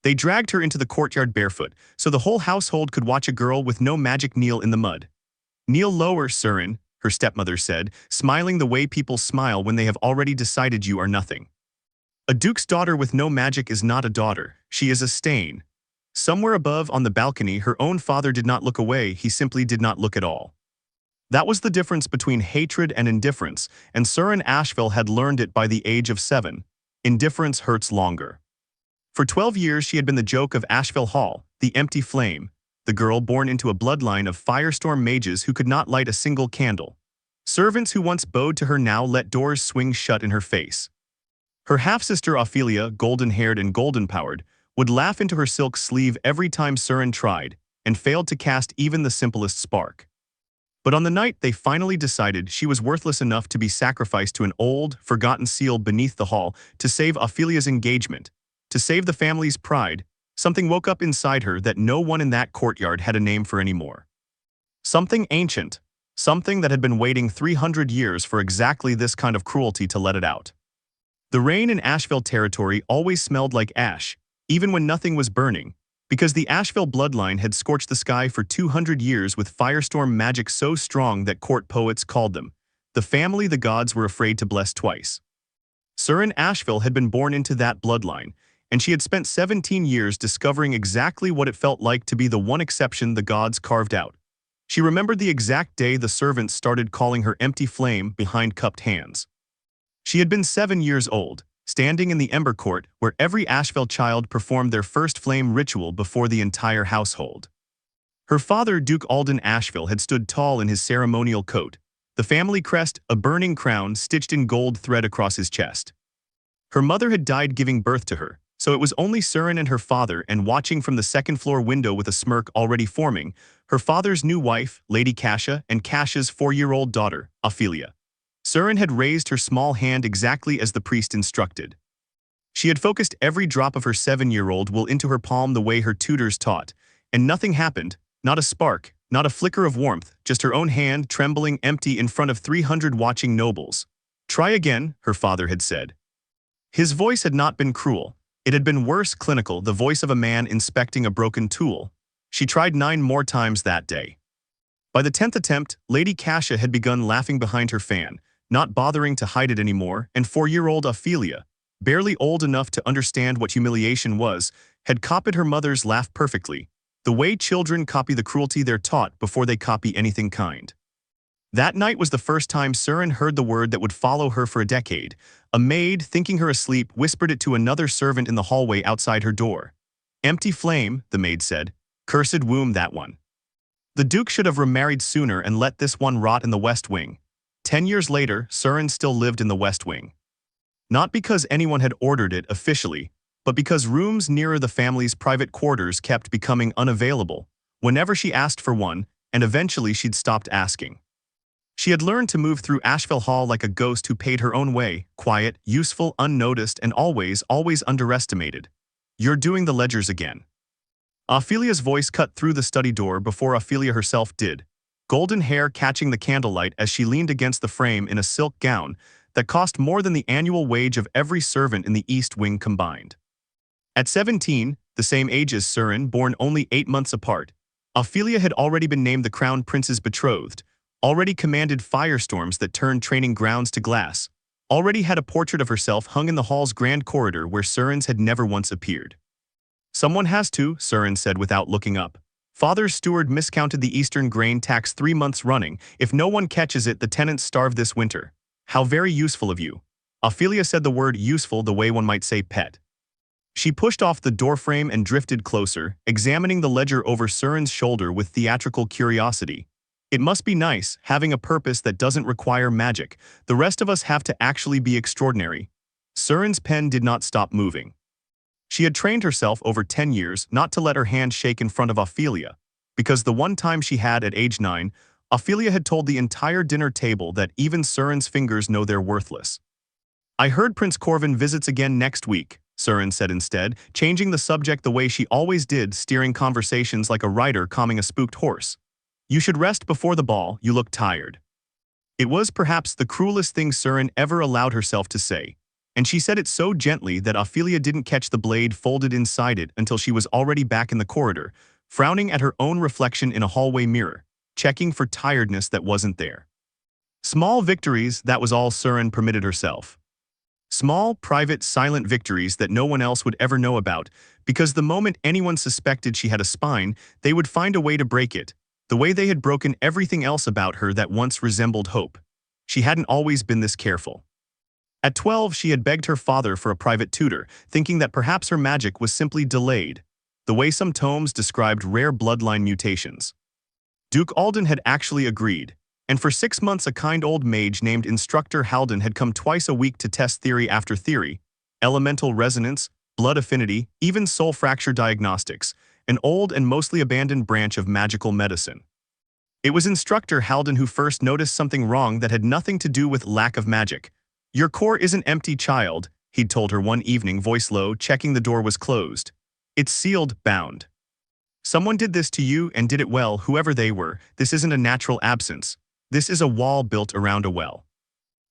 They dragged her into the courtyard barefoot, so the whole household could watch a girl with no magic kneel in the mud. "Kneel lower, Seryn," her stepmother said, smiling the way people smile when they have already decided you are nothing. "A duke's daughter with no magic is not a daughter, she is a stain." Somewhere above on the balcony, her own father did not look away, he simply did not look at all. That was the difference between hatred and indifference, and Seryn Ashvale had learned it by the age of 7. Indifference hurts longer. For 12 years she had been the joke of Ashvale Hall, the empty flame, the girl born into a bloodline of firestorm mages who could not light a single candle. Servants who once bowed to her now let doors swing shut in her face. Her half-sister Ophelia, golden-haired and golden-powered, would laugh into her silk sleeve every time Seryn tried, and failed to cast even the simplest spark. But on the night they finally decided she was worthless enough to be sacrificed to an old, forgotten seal beneath the hall to save Ophelia's engagement, to save the family's pride, something woke up inside her that no one in that courtyard had a name for anymore. Something ancient, something that had been waiting 300 years for exactly this kind of cruelty to let it out. The rain in Ashvale territory always smelled like ash, even when nothing was burning, because the Ashvale bloodline had scorched the sky for 200 years with firestorm magic so strong that court poets called them the family the gods were afraid to bless twice. Seryn Ashvale had been born into that bloodline, and she had spent 17 years discovering exactly what it felt like to be the one exception the gods carved out. She remembered the exact day the servants started calling her empty flame behind cupped hands. She had been 7 years old, standing in the Ember Court where every Ashvale child performed their first flame ritual before the entire household. Her father, Duke Alden Ashvale, had stood tall in his ceremonial coat, the family crest, a burning crown stitched in gold thread across his chest. Her mother had died giving birth to her, so it was only Seryn and her father, and watching from the second-floor window with a smirk already forming, her father's new wife, Lady Cassia, and Cassia's 4-year-old daughter, Ophelia. Seryn had raised her small hand exactly as the priest instructed. She had focused every drop of her 7-year-old will into her palm the way her tutors taught, and nothing happened, not a spark, not a flicker of warmth, just her own hand trembling empty in front of 300 watching nobles. "Try again," her father had said. His voice had not been cruel. It had been worse, clinical, the voice of a man inspecting a broken tool. She tried 9 more times that day. By the 10th attempt, Lady Cassia had begun laughing behind her fan, not bothering to hide it anymore, and 4-year-old Ophelia, barely old enough to understand what humiliation was, had copied her mother's laugh perfectly, the way children copy the cruelty they're taught before they copy anything kind. That night was the first time Seryn heard the word that would follow her for a decade. A maid, thinking her asleep, whispered it to another servant in the hallway outside her door. "Empty flame," the maid said. "Cursed womb, that one. The Duke should have remarried sooner and let this one rot in the West Wing." 10 years later, Seryn still lived in the West Wing. Not because anyone had ordered it officially, but because rooms nearer the family's private quarters kept becoming unavailable whenever she asked for one, and eventually she'd stopped asking. She had learned to move through Ashvale Hall like a ghost who paid her own way, quiet, useful, unnoticed, and always underestimated. "You're doing the ledgers again." Ophelia's voice cut through the study door before Ophelia herself did, golden hair catching the candlelight as she leaned against the frame in a silk gown that cost more than the annual wage of every servant in the East Wing combined. At 17, the same age as Seryn, born only 8 months apart, Ophelia had already been named the Crown Prince's betrothed, already commanded firestorms that turned training grounds to glass, already had a portrait of herself hung in the hall's grand corridor where Seryn's had never once appeared. "Someone has to," Seryn said without looking up. "Father's steward miscounted the Eastern grain tax 3 months running. If no one catches it, the tenants starve this winter." "How very useful of you." Ophelia said the word useful the way one might say pet. She pushed off the doorframe and drifted closer, examining the ledger over Seryn's shoulder with theatrical curiosity. "It must be nice, having a purpose that doesn't require magic. The rest of us have to actually be extraordinary." Seryn's pen did not stop moving. She had trained herself over 10 years not to let her hand shake in front of Ophelia, because the one time she had at age 9, Ophelia had told the entire dinner table that even Seryn's fingers know they're worthless. "I heard Prince Corvin visits again next week," Seryn said instead, changing the subject the way she always did, steering conversations like a rider calming a spooked horse. "You should rest before the ball, you look tired." It was perhaps the cruelest thing Seryn ever allowed herself to say, and she said it so gently that Ophelia didn't catch the blade folded inside it until she was already back in the corridor, frowning at her own reflection in a hallway mirror, checking for tiredness that wasn't there. Small victories, that was all Seryn permitted herself. Small, private, silent victories that no one else would ever know about, because the moment anyone suspected she had a spine, they would find a way to break it, the way they had broken everything else about her that once resembled hope. She hadn't always been this careful. At 12, she had begged her father for a private tutor, thinking that perhaps her magic was simply delayed, the way some tomes described rare bloodline mutations. Duke Alden had actually agreed, and for 6 months a kind old mage named Instructor Haldon had come twice a week to test theory after theory, elemental resonance, blood affinity, even soul fracture diagnostics, an old and mostly abandoned branch of magical medicine. It was Instructor Haldon who first noticed something wrong that had nothing to do with lack of magic. "Your core isn't empty, child," he'd told her one evening, voice low, checking the door was closed. "It's sealed, bound. Someone did this to you and did it well, whoever they were. This isn't a natural absence. This is a wall built around a well."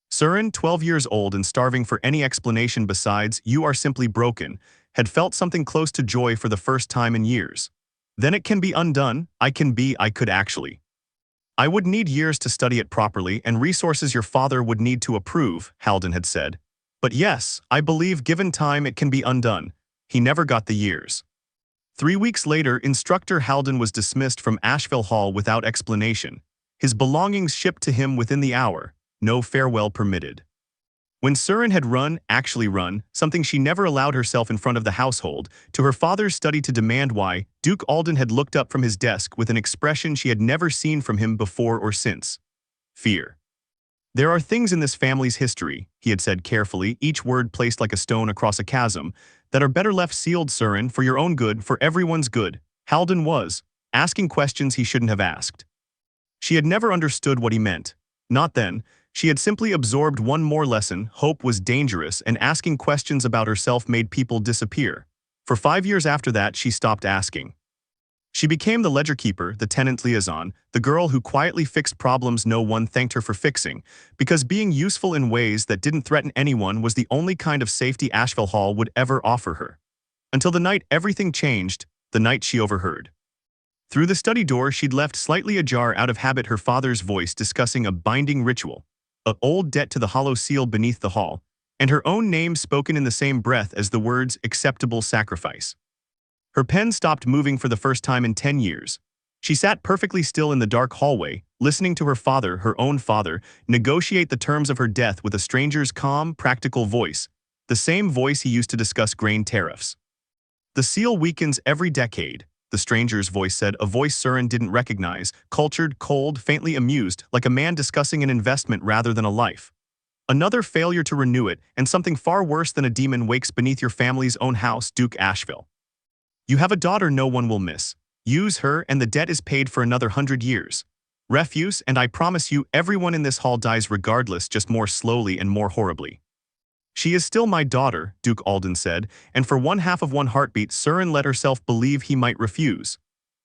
Seryn, 12 years old and starving for any explanation besides "you are simply broken," had felt something close to joy for the first time in years. "Then it can be undone. I could actually. I would need years to study it properly and resources your father would need to approve," Haldon had said. "But yes, I believe given time it can be undone." He never got the years. 3 weeks later, Instructor Haldon was dismissed from Ashvale Hall without explanation, his belongings shipped to him within the hour, no farewell permitted. When Seryn had actually run, something she never allowed herself in front of the household, to her father's study to demand why, Duke Alden had looked up from his desk with an expression she had never seen from him before or since. Fear. "There are things in this family's history," he had said carefully, each word placed like a stone across a chasm, "that are better left sealed, Seryn, for your own good, for everyone's good." Haldon was asking questions he shouldn't have asked. She had never understood what he meant. Not then. She had simply absorbed one more lesson: hope was dangerous, and asking questions about herself made people disappear. For 5 years after that, she stopped asking. She became the ledger keeper, the tenant liaison, the girl who quietly fixed problems no one thanked her for fixing, because being useful in ways that didn't threaten anyone was the only kind of safety Ashvale Hall would ever offer her. Until the night everything changed, the night she overheard. Through the study door she'd left slightly ajar out of habit her father's voice discussing a binding ritual, an old debt to the hollow seal beneath the hall, and her own name spoken in the same breath as the words "acceptable sacrifice." Her pen stopped moving for the first time in 10 years. She sat perfectly still in the dark hallway, listening to her father, her own father, negotiate the terms of her death with a stranger's calm, practical voice, the same voice he used to discuss grain tariffs. "The seal weakens every decade," the stranger's voice said, a voice Seryn didn't recognize, cultured, cold, faintly amused, like a man discussing an investment rather than a life. "Another failure to renew it, and something far worse than a demon wakes beneath your family's own house, Duke Ashvale. You have a daughter no one will miss. Use her and the debt is paid for another 100 years. Refuse, and I promise you everyone in this hall dies regardless, just more slowly and more horribly." "She is still my daughter," Duke Alden said, and for 1/2 of one heartbeat Seryn let herself believe he might refuse.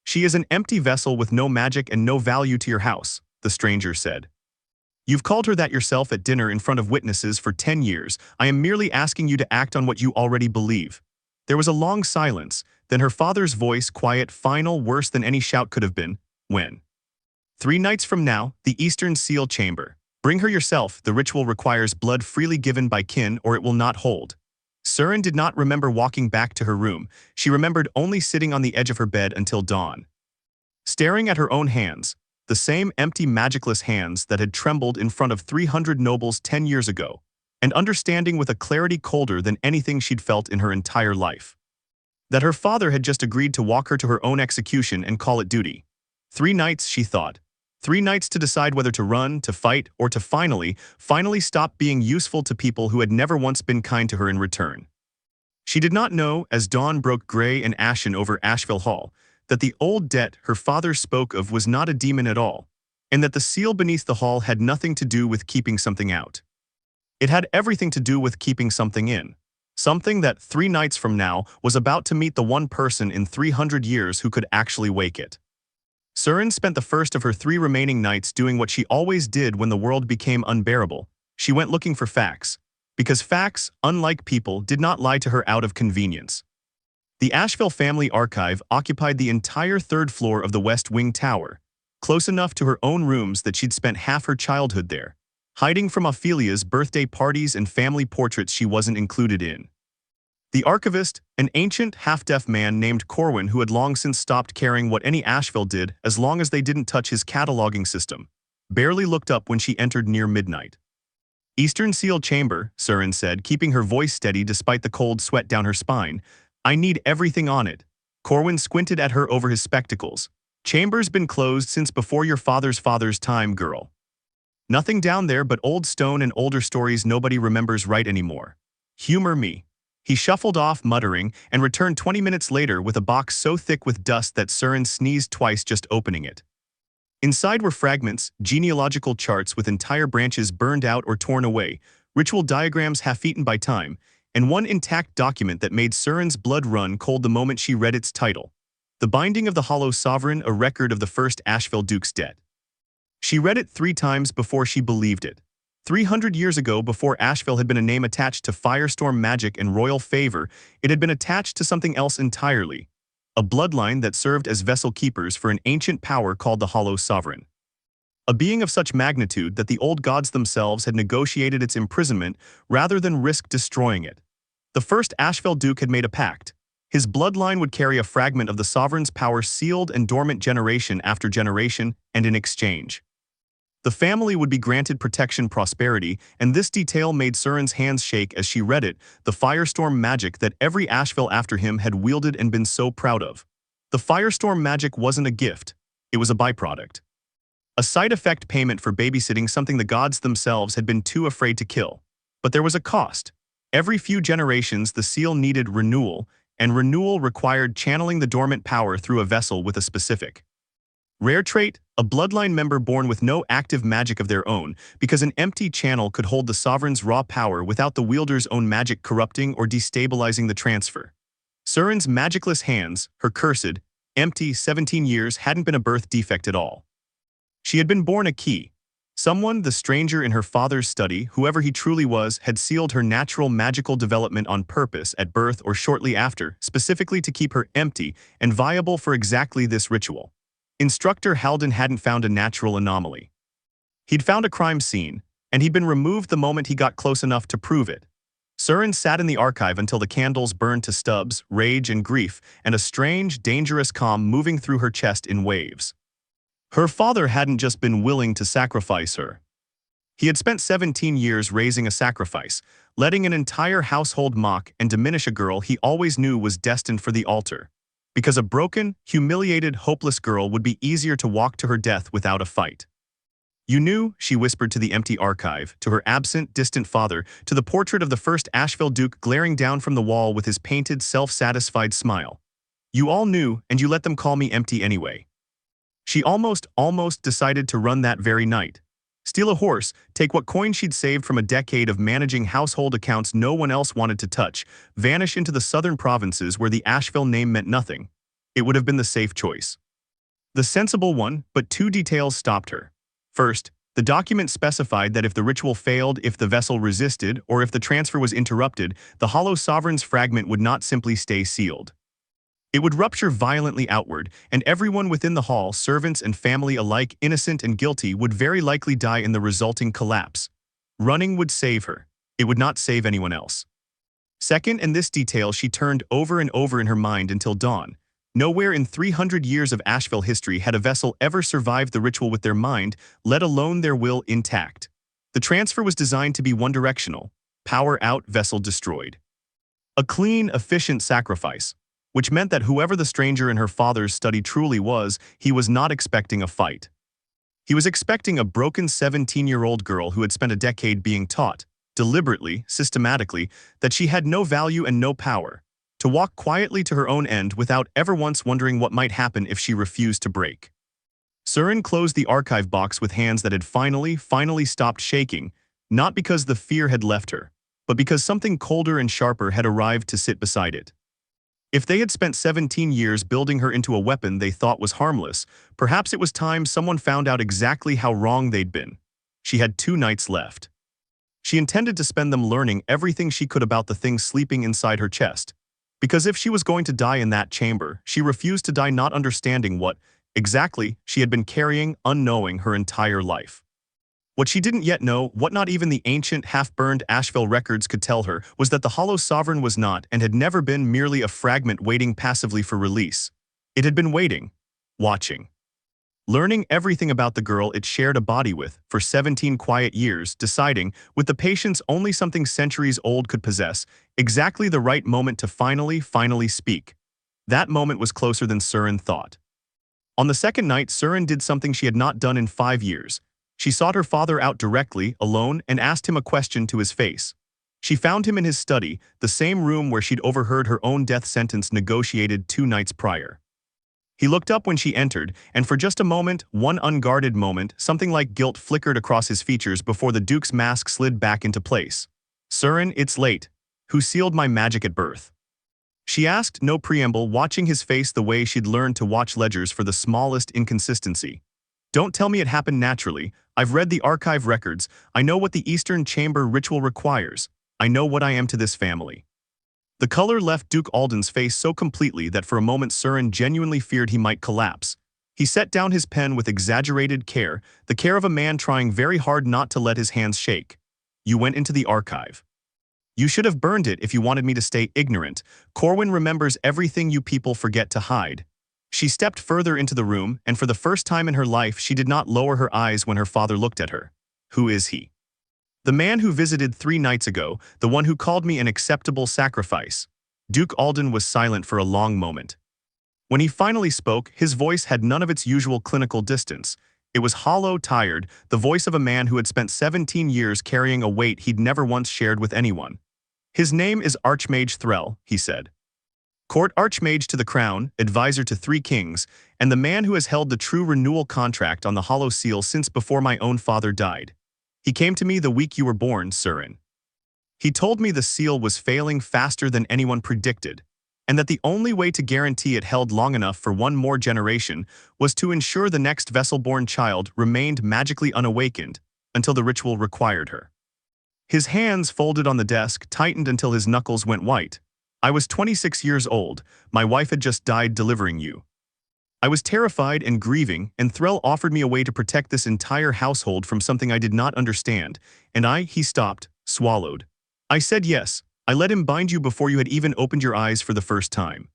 "She is an empty vessel with no magic and no value to your house," the stranger said. "You've called her that yourself at dinner in front of witnesses for 10 years. I am merely asking you to act on what you already believe." There was a long silence, then her father's voice, quiet, final, worse than any shout could have been. "When? 3 nights from now, the Eastern Seal Chamber. Bring her yourself. The ritual requires blood freely given by kin or it will not hold." Seryn did not remember walking back to her room. She remembered only sitting on the edge of her bed until dawn, staring at her own hands, the same empty, magicless hands that had trembled in front of 300 nobles 10 years ago, and understanding with a clarity colder than anything she'd felt in her entire life, that her father had just agreed to walk her to her own execution and call it duty. 3 nights, she thought. 3 nights to decide whether to run, to fight, or to finally stop being useful to people who had never once been kind to her in return. She did not know, as dawn broke gray and ashen over Ashvale Hall, that the old debt her father spoke of was not a demon at all, and that the seal beneath the hall had nothing to do with keeping something out. It had everything to do with keeping something in. Something that 3 nights from now was about to meet the one person in 300 years who could actually wake it. Seryn spent the first of her 3 remaining nights doing what she always did when the world became unbearable. She went looking for facts. Because facts, unlike people, did not lie to her out of convenience. The Ashvale family archive occupied the entire third floor of the West Wing Tower, close enough to her own rooms that she'd spent half her childhood there, hiding from Ophelia's birthday parties and family portraits she wasn't included in. The archivist, an ancient, half-deaf man named Corwin who had long since stopped caring what any Ashvale did as long as they didn't touch his cataloging system, barely looked up when she entered near midnight. "Eastern sealed chamber," Seryn said, keeping her voice steady despite the cold sweat down her spine. "I need everything on it." Corwin squinted at her over his spectacles. "Chamber's been closed since before your father's time, girl. Nothing down there but old stone and older stories nobody remembers right anymore. Humor me." He shuffled off, muttering, and returned 20 minutes later with a box so thick with dust that Seryn sneezed twice just opening it. Inside were fragments, genealogical charts with entire branches burned out or torn away, ritual diagrams half-eaten by time, and one intact document that made Seryn's blood run cold the moment she read its title: The Binding of the Hollow Sovereign, a record of the first Ashvale Duke's debt. She read it 3 times before she believed it. 300 years ago, before Ashvale had been a name attached to firestorm magic and royal favor, it had been attached to something else entirely: a bloodline that served as vessel keepers for an ancient power called the Hollow Sovereign. A being of such magnitude that the old gods themselves had negotiated its imprisonment rather than risk destroying it. The first Ashvale Duke had made a pact. His bloodline would carry a fragment of the sovereign's power sealed and dormant generation after generation, and in exchange, the family would be granted protection, prosperity, and this detail made Seryn's hands shake as she read it, the firestorm magic that every Ashvale after him had wielded and been so proud of. The firestorm magic wasn't a gift, it was a byproduct. A side effect payment for babysitting something the gods themselves had been too afraid to kill. But there was a cost. Every few generations the seal needed renewal, and renewal required channeling the dormant power through a vessel with a specific rare trait, a bloodline member born with no active magic of their own, because an empty channel could hold the sovereign's raw power without the wielder's own magic corrupting or destabilizing the transfer. Seryn's magicless hands, her cursed, empty 17 years hadn't been a birth defect at all. She had been born a key. Someone, the stranger in her father's study, whoever he truly was, had sealed her natural magical development on purpose at birth or shortly after, specifically to keep her empty and viable for exactly this ritual. Instructor Halden hadn't found a natural anomaly. He'd found a crime scene, and he'd been removed the moment he got close enough to prove it. Seryn sat in the archive until the candles burned to stubs, rage and grief, and a strange, dangerous calm moving through her chest in waves. Her father hadn't just been willing to sacrifice her. He had spent 17 years raising a sacrifice, letting an entire household mock and diminish a girl he always knew was destined for the altar. Because a broken, humiliated, hopeless girl would be easier to walk to her death without a fight. "You knew," she whispered to the empty archive, to her absent, distant father, to the portrait of the first Ashvale Duke glaring down from the wall with his painted, self-satisfied smile. "You all knew, and you let them call me empty anyway." She almost decided to run that very night. Steal a horse, take what coin she'd saved from a decade of managing household accounts no one else wanted to touch, vanish into the southern provinces where the Ashvale name meant nothing. It would have been the safe choice. The sensible one, but 2 details stopped her. First, the document specified that if the ritual failed, if the vessel resisted, or if the transfer was interrupted, the Hollow Sovereign's fragment would not simply stay sealed. It would rupture violently outward, and everyone within the hall, servants and family alike, innocent and guilty, would very likely die in the resulting collapse. Running would save her. It would not save anyone else. Second, and this detail she turned over and over in her mind until dawn, nowhere in 300 years of Ashvale history had a vessel ever survived the ritual with their mind, let alone their will, intact. The transfer was designed to be one-directional: power out, vessel destroyed. A clean, efficient sacrifice, which meant that whoever the stranger in her father's study truly was, he was not expecting a fight. He was expecting a broken 17-year-old girl who had spent a decade being taught, deliberately, systematically, that she had no value and no power, to walk quietly to her own end without ever once wondering what might happen if she refused to break. Seryn closed the archive box with hands that had finally stopped shaking, not because the fear had left her, but because something colder and sharper had arrived to sit beside it. If they had spent 17 years building her into a weapon they thought was harmless, perhaps it was time someone found out exactly how wrong they'd been. She had 2 nights left. She intended to spend them learning everything she could about the thing sleeping inside her chest. Because if she was going to die in that chamber, she refused to die not understanding what, exactly, she had been carrying, unknowing, her entire life. What she didn't yet know, what not even the ancient, half-burned Ashvale records could tell her, was that the Hollow Sovereign was not and had never been merely a fragment waiting passively for release. It had been waiting, watching. Learning everything about the girl it shared a body with for 17 quiet years, deciding, with the patience only something centuries old could possess, exactly the right moment to finally speak. That moment was closer than Seryn thought. On the second night, Seryn did something she had not done in 5 years. She sought her father out directly, alone, and asked him a question to his face. She found him in his study, the same room where she'd overheard her own death sentence negotiated 2 nights prior. He looked up when she entered, and for just a moment, one unguarded moment, something like guilt flickered across his features before the Duke's mask slid back into place. "Seryn, it's late. Who sealed my magic at birth?" She asked, no preamble, watching his face the way she'd learned to watch ledgers for the smallest inconsistency. "Don't tell me it happened naturally. I've read the archive records. I know what the Eastern Chamber ritual requires. I know what I am to this family." The color left Duke Alden's face so completely that for a moment Seryn genuinely feared he might collapse. He set down his pen with exaggerated care, the care of a man trying very hard not to let his hands shake. "You went into the archive. You should have burned it if you wanted me to stay ignorant. Corwin remembers everything you people forget to hide." She stepped further into the room, and for the first time in her life she did not lower her eyes when her father looked at her. "Who is he?" "The man who visited 3 nights ago, the one who called me an acceptable sacrifice." Duke Alden was silent for a long moment. When he finally spoke, his voice had none of its usual clinical distance. It was hollow, tired, the voice of a man who had spent 17 years carrying a weight he'd never once shared with anyone. "His name is Archmage Threll," he said. "Court Archmage to the Crown, advisor to 3 kings, and the man who has held the true renewal contract on the Hollow Seal since before my own father died. He came to me the week you were born, Seryn. He told me the seal was failing faster than anyone predicted, and that the only way to guarantee it held long enough for 1 more generation was to ensure the next vessel-born child remained magically unawakened until the ritual required her." His hands, folded on the desk, tightened until his knuckles went white. "I was 26 years old. My wife had just died delivering you. I was terrified and grieving, and Threll offered me a way to protect this entire household from something I did not understand, and he stopped, swallowed. I said yes. I let him bind you before you had even opened your eyes for the first time.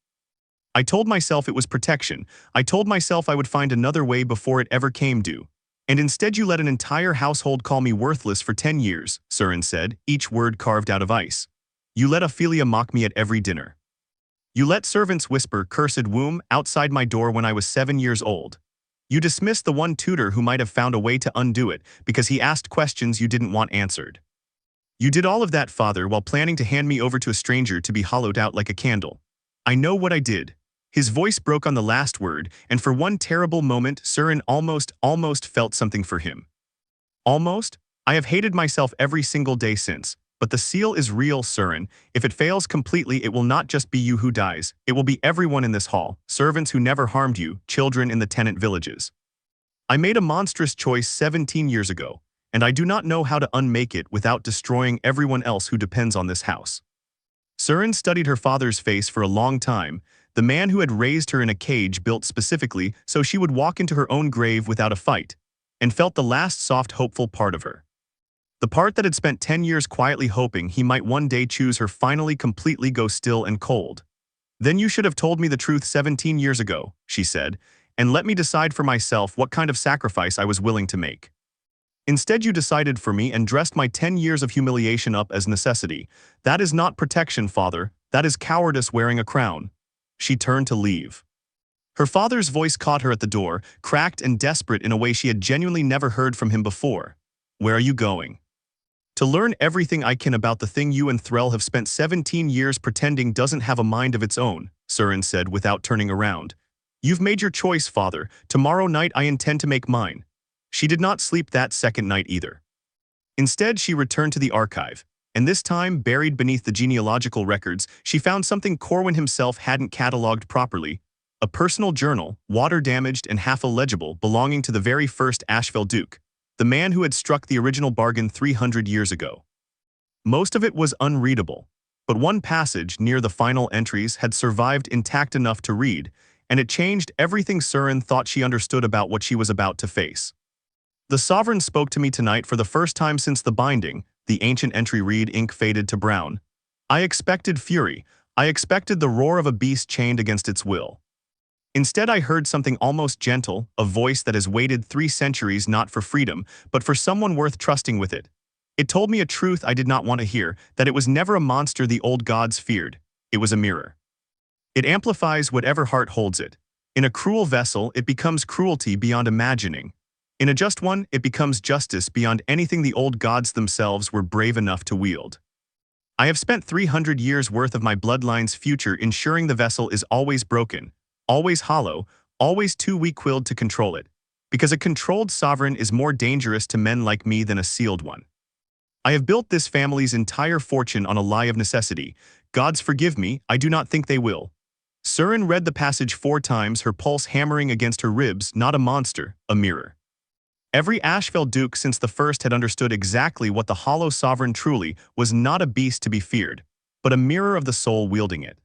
I told myself it was protection. I told myself I would find another way before it ever came due. And instead you let an entire household call me worthless for 10 years, Seryn said, each word carved out of ice. You let Ophelia mock me at every dinner. You let servants whisper cursed womb outside my door when I was 7 years old. You dismissed the one tutor who might have found a way to undo it because he asked questions you didn't want answered. You did all of that, Father, while planning to hand me over to a stranger to be hollowed out like a candle. I know what I did." His voice broke on the last word, and for one terrible moment, Seryn almost felt something for him. "Almost? I have hated myself every single day since. But the seal is real, Seryn. If it fails completely, it will not just be you who dies. It will be everyone in this hall, servants who never harmed you, children in the tenant villages. I made a monstrous choice 17 years ago, and I do not know how to unmake it without destroying everyone else who depends on this house." Seryn studied her father's face for a long time, the man who had raised her in a cage built specifically so she would walk into her own grave without a fight, and felt the last soft, hopeful part of her. The part that had spent 10 years quietly hoping he might one day choose her finally completely go still and cold. "Then you should have told me the truth 17 years ago," she said, "and let me decide for myself what kind of sacrifice I was willing to make. Instead you decided for me and dressed my 10 years of humiliation up as necessity. That is not protection, Father. That is cowardice wearing a crown." She turned to leave. Her father's voice caught her at the door, cracked and desperate in a way she had genuinely never heard from him before. "Where are you going?" "To learn everything I can about the thing you and Threll have spent 17 years pretending doesn't have a mind of its own," Seryn said without turning around. "You've made your choice, Father. Tomorrow night I intend to make mine." She did not sleep that second night either. Instead, she returned to the archive, and this time, buried beneath the genealogical records, she found something Corwin himself hadn't catalogued properly: a personal journal, water-damaged and half illegible, belonging to the very first Ashvale Duke, the man who had struck the original bargain 300 years ago. Most of it was unreadable, but one passage near the final entries had survived intact enough to read, and it changed everything Seryn thought she understood about what she was about to face. The Sovereign spoke to me tonight for the first time since the binding, the ancient entry read, ink faded to brown. I expected fury. I expected the roar of a beast chained against its will. Instead, I heard something almost gentle, a voice that has waited 3 centuries not for freedom, but for someone worth trusting with it. It told me a truth I did not want to hear, that it was never a monster the old gods feared. It was a mirror. It amplifies whatever heart holds it. In a cruel vessel, it becomes cruelty beyond imagining. In a just one, it becomes justice beyond anything the old gods themselves were brave enough to wield. I have spent 300 years worth of my bloodline's future ensuring the vessel is always broken, always hollow, always too weak-willed to control it, because a controlled sovereign is more dangerous to men like me than a sealed one. I have built this family's entire fortune on a lie of necessity. Gods forgive me, I do not think they will. Seryn read the passage 4 times, her pulse hammering against her ribs, not a monster, a mirror. Every Ashvale Duke since the first had understood exactly what the hollow sovereign truly was, not a beast to be feared, but a mirror of the soul wielding it.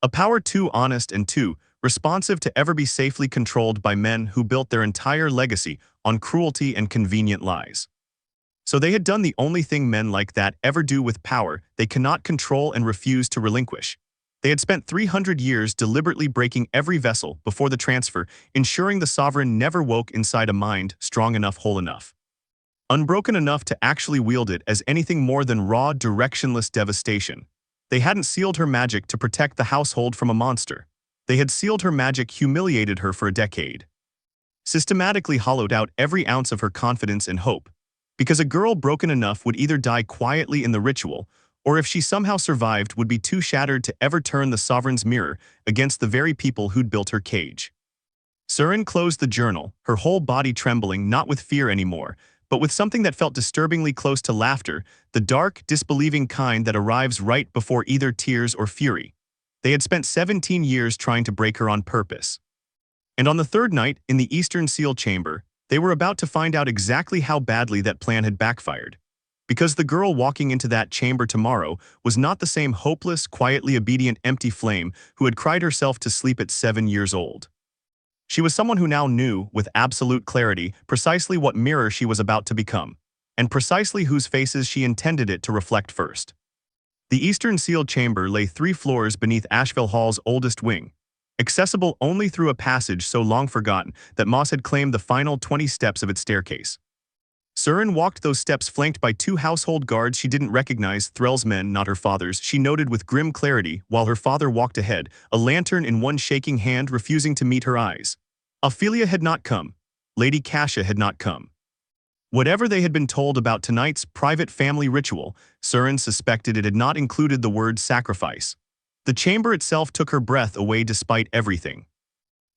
A power too honest and too responsive to ever be safely controlled by men who built their entire legacy on cruelty and convenient lies. So they had done the only thing men like that ever do with power they cannot control and refuse to relinquish. They had spent 300 years deliberately breaking every vessel before the transfer, ensuring the sovereign never woke inside a mind strong enough, whole enough, unbroken enough to actually wield it as anything more than raw, directionless devastation. They hadn't sealed her magic to protect the household from a monster. They had sealed her magic, humiliated her for a decade, systematically hollowed out every ounce of her confidence and hope, because a girl broken enough would either die quietly in the ritual, or if she somehow survived would be too shattered to ever turn the sovereign's mirror against the very people who'd built her cage. Seryn closed the journal, her whole body trembling, not with fear anymore, but with something that felt disturbingly close to laughter, the dark, disbelieving kind that arrives right before either tears or fury. They had spent 17 years trying to break her on purpose. And on the 3rd night, in the Eastern Seal Chamber, they were about to find out exactly how badly that plan had backfired. Because the girl walking into that chamber tomorrow was not the same hopeless, quietly obedient, empty flame who had cried herself to sleep at 7 years old. She was someone who now knew, with absolute clarity, precisely what mirror she was about to become, and precisely whose faces she intended it to reflect first. The Eastern Sealed Chamber lay 3 floors beneath Ashvale Hall's oldest wing, accessible only through a passage so long forgotten that moss had claimed the final 20 steps of its staircase. Seryn walked those steps flanked by 2 household guards she didn't recognize, Threll's men, not her father's, she noted with grim clarity, while her father walked ahead, a lantern in one shaking hand, refusing to meet her eyes. Ophelia had not come. Lady Cassia had not come. Whatever they had been told about tonight's private family ritual, Seryn suspected it had not included the word sacrifice. The chamber itself took her breath away despite everything.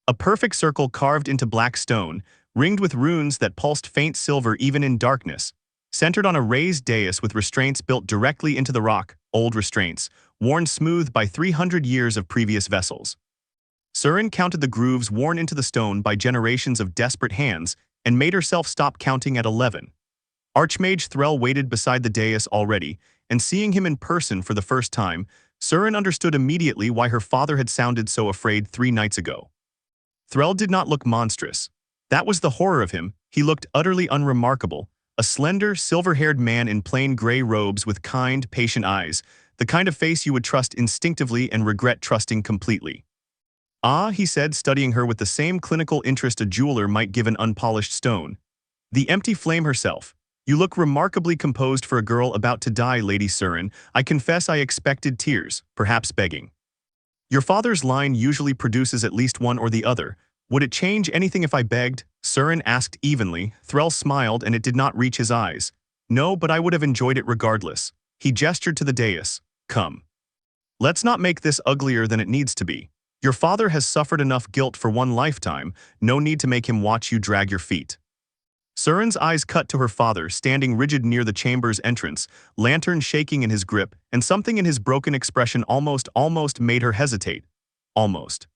A perfect circle carved into black stone, ringed with runes that pulsed faint silver even in darkness, centered on a raised dais with restraints built directly into the rock, old restraints, worn smooth by 300 years of previous vessels. Seryn counted the grooves worn into the stone by generations of desperate hands and made herself stop counting at 11. Archmage Threll waited beside the dais already, and seeing him in person for the first time, Seryn understood immediately why her father had sounded so afraid 3 nights ago. Threll did not look monstrous. That was the horror of him. He looked utterly unremarkable, a slender, silver-haired man in plain gray robes with kind, patient eyes, the kind of face you would trust instinctively and regret trusting completely. "Ah," he said, studying her with the same clinical interest a jeweler might give an unpolished stone. "The empty flame herself. You look remarkably composed for a girl about to die, Lady Seryn. I confess I expected tears, perhaps begging." "Your father's line usually produces at least one or the other. Would it change anything if I begged?" Seryn asked evenly. Threll smiled, and it did not reach his eyes. "No, but I would have enjoyed it regardless." He gestured to the dais. "Come. Let's not make this uglier than it needs to be. Your father has suffered enough guilt for one lifetime, no need to make him watch you drag your feet." Seryn's eyes cut to her father, standing rigid near the chamber's entrance, lantern shaking in his grip, and something in his broken expression almost made her hesitate. Almost.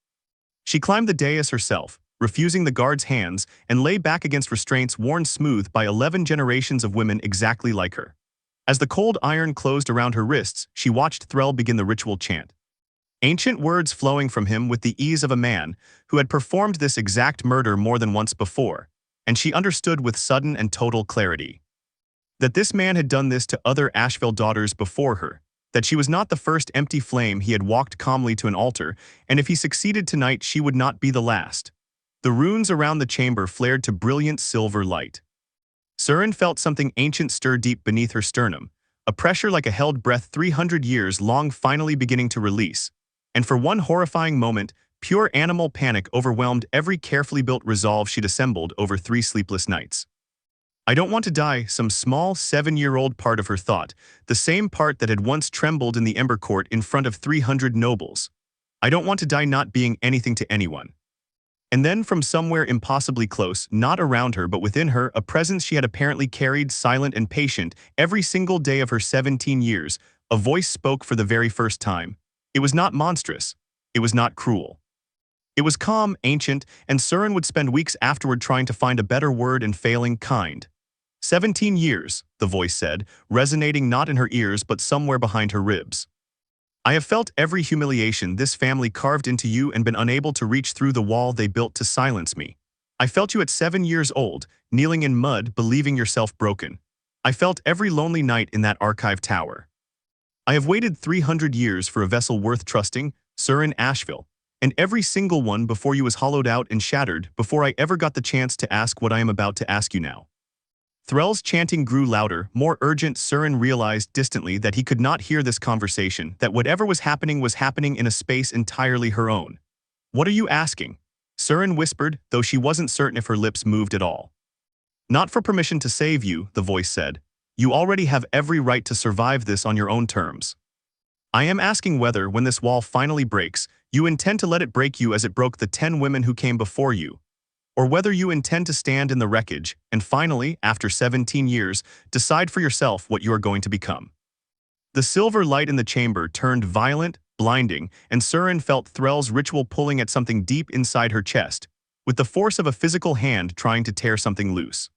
She climbed the dais herself, refusing the guard's hands, and lay back against restraints worn smooth by 11 generations of women exactly like her. As the cold iron closed around her wrists, she watched Threll begin the ritual chant. Ancient words flowing from him with the ease of a man who had performed this exact murder more than once before, and she understood with sudden and total clarity that this man had done this to other Ashvale daughters before her, that she was not the first empty flame he had walked calmly to an altar, and if he succeeded tonight she would not be the last. The runes around the chamber flared to brilliant silver light. Seryn felt something ancient stir deep beneath her sternum, a pressure like a held breath 300 years long finally beginning to release, and for one horrifying moment, pure animal panic overwhelmed every carefully built resolve she'd assembled over 3 sleepless nights. I don't want to die, some small 7-year-old part of her thought, the same part that had once trembled in the Ember Court in front of 300 nobles. I don't want to die not being anything to anyone. And then from somewhere impossibly close, not around her but within her, a presence she had apparently carried silent and patient every single day of her 17 years, a voice spoke for the very first time. It was not monstrous. It was not cruel. It was calm, ancient, and Seryn would spend weeks afterward trying to find a better word and failing, kind. 17 years, the voice said, resonating not in her ears but somewhere behind her ribs. I have felt every humiliation this family carved into you and been unable to reach through the wall they built to silence me. I felt you at 7 years old, kneeling in mud, believing yourself broken. I felt every lonely night in that archive tower. I have waited 300 years for a vessel worth trusting, Seryn Ashvale, and every single one before you was hollowed out and shattered before I ever got the chance to ask what I am about to ask you now. Threll's chanting grew louder, more urgent. Seryn realized distantly that he could not hear this conversation, that whatever was happening in a space entirely her own. What are you asking? Seryn whispered, though she wasn't certain if her lips moved at all. Not for permission to save you, the voice said. You already have every right to survive this on your own terms. I am asking whether, when this wall finally breaks, you intend to let it break you as it broke the 10 women who came before you, or whether you intend to stand in the wreckage and finally, after 17 years, decide for yourself what you are going to become. The silver light in the chamber turned violent, blinding, and Seryn felt Threll's ritual pulling at something deep inside her chest, with the force of a physical hand trying to tear something loose.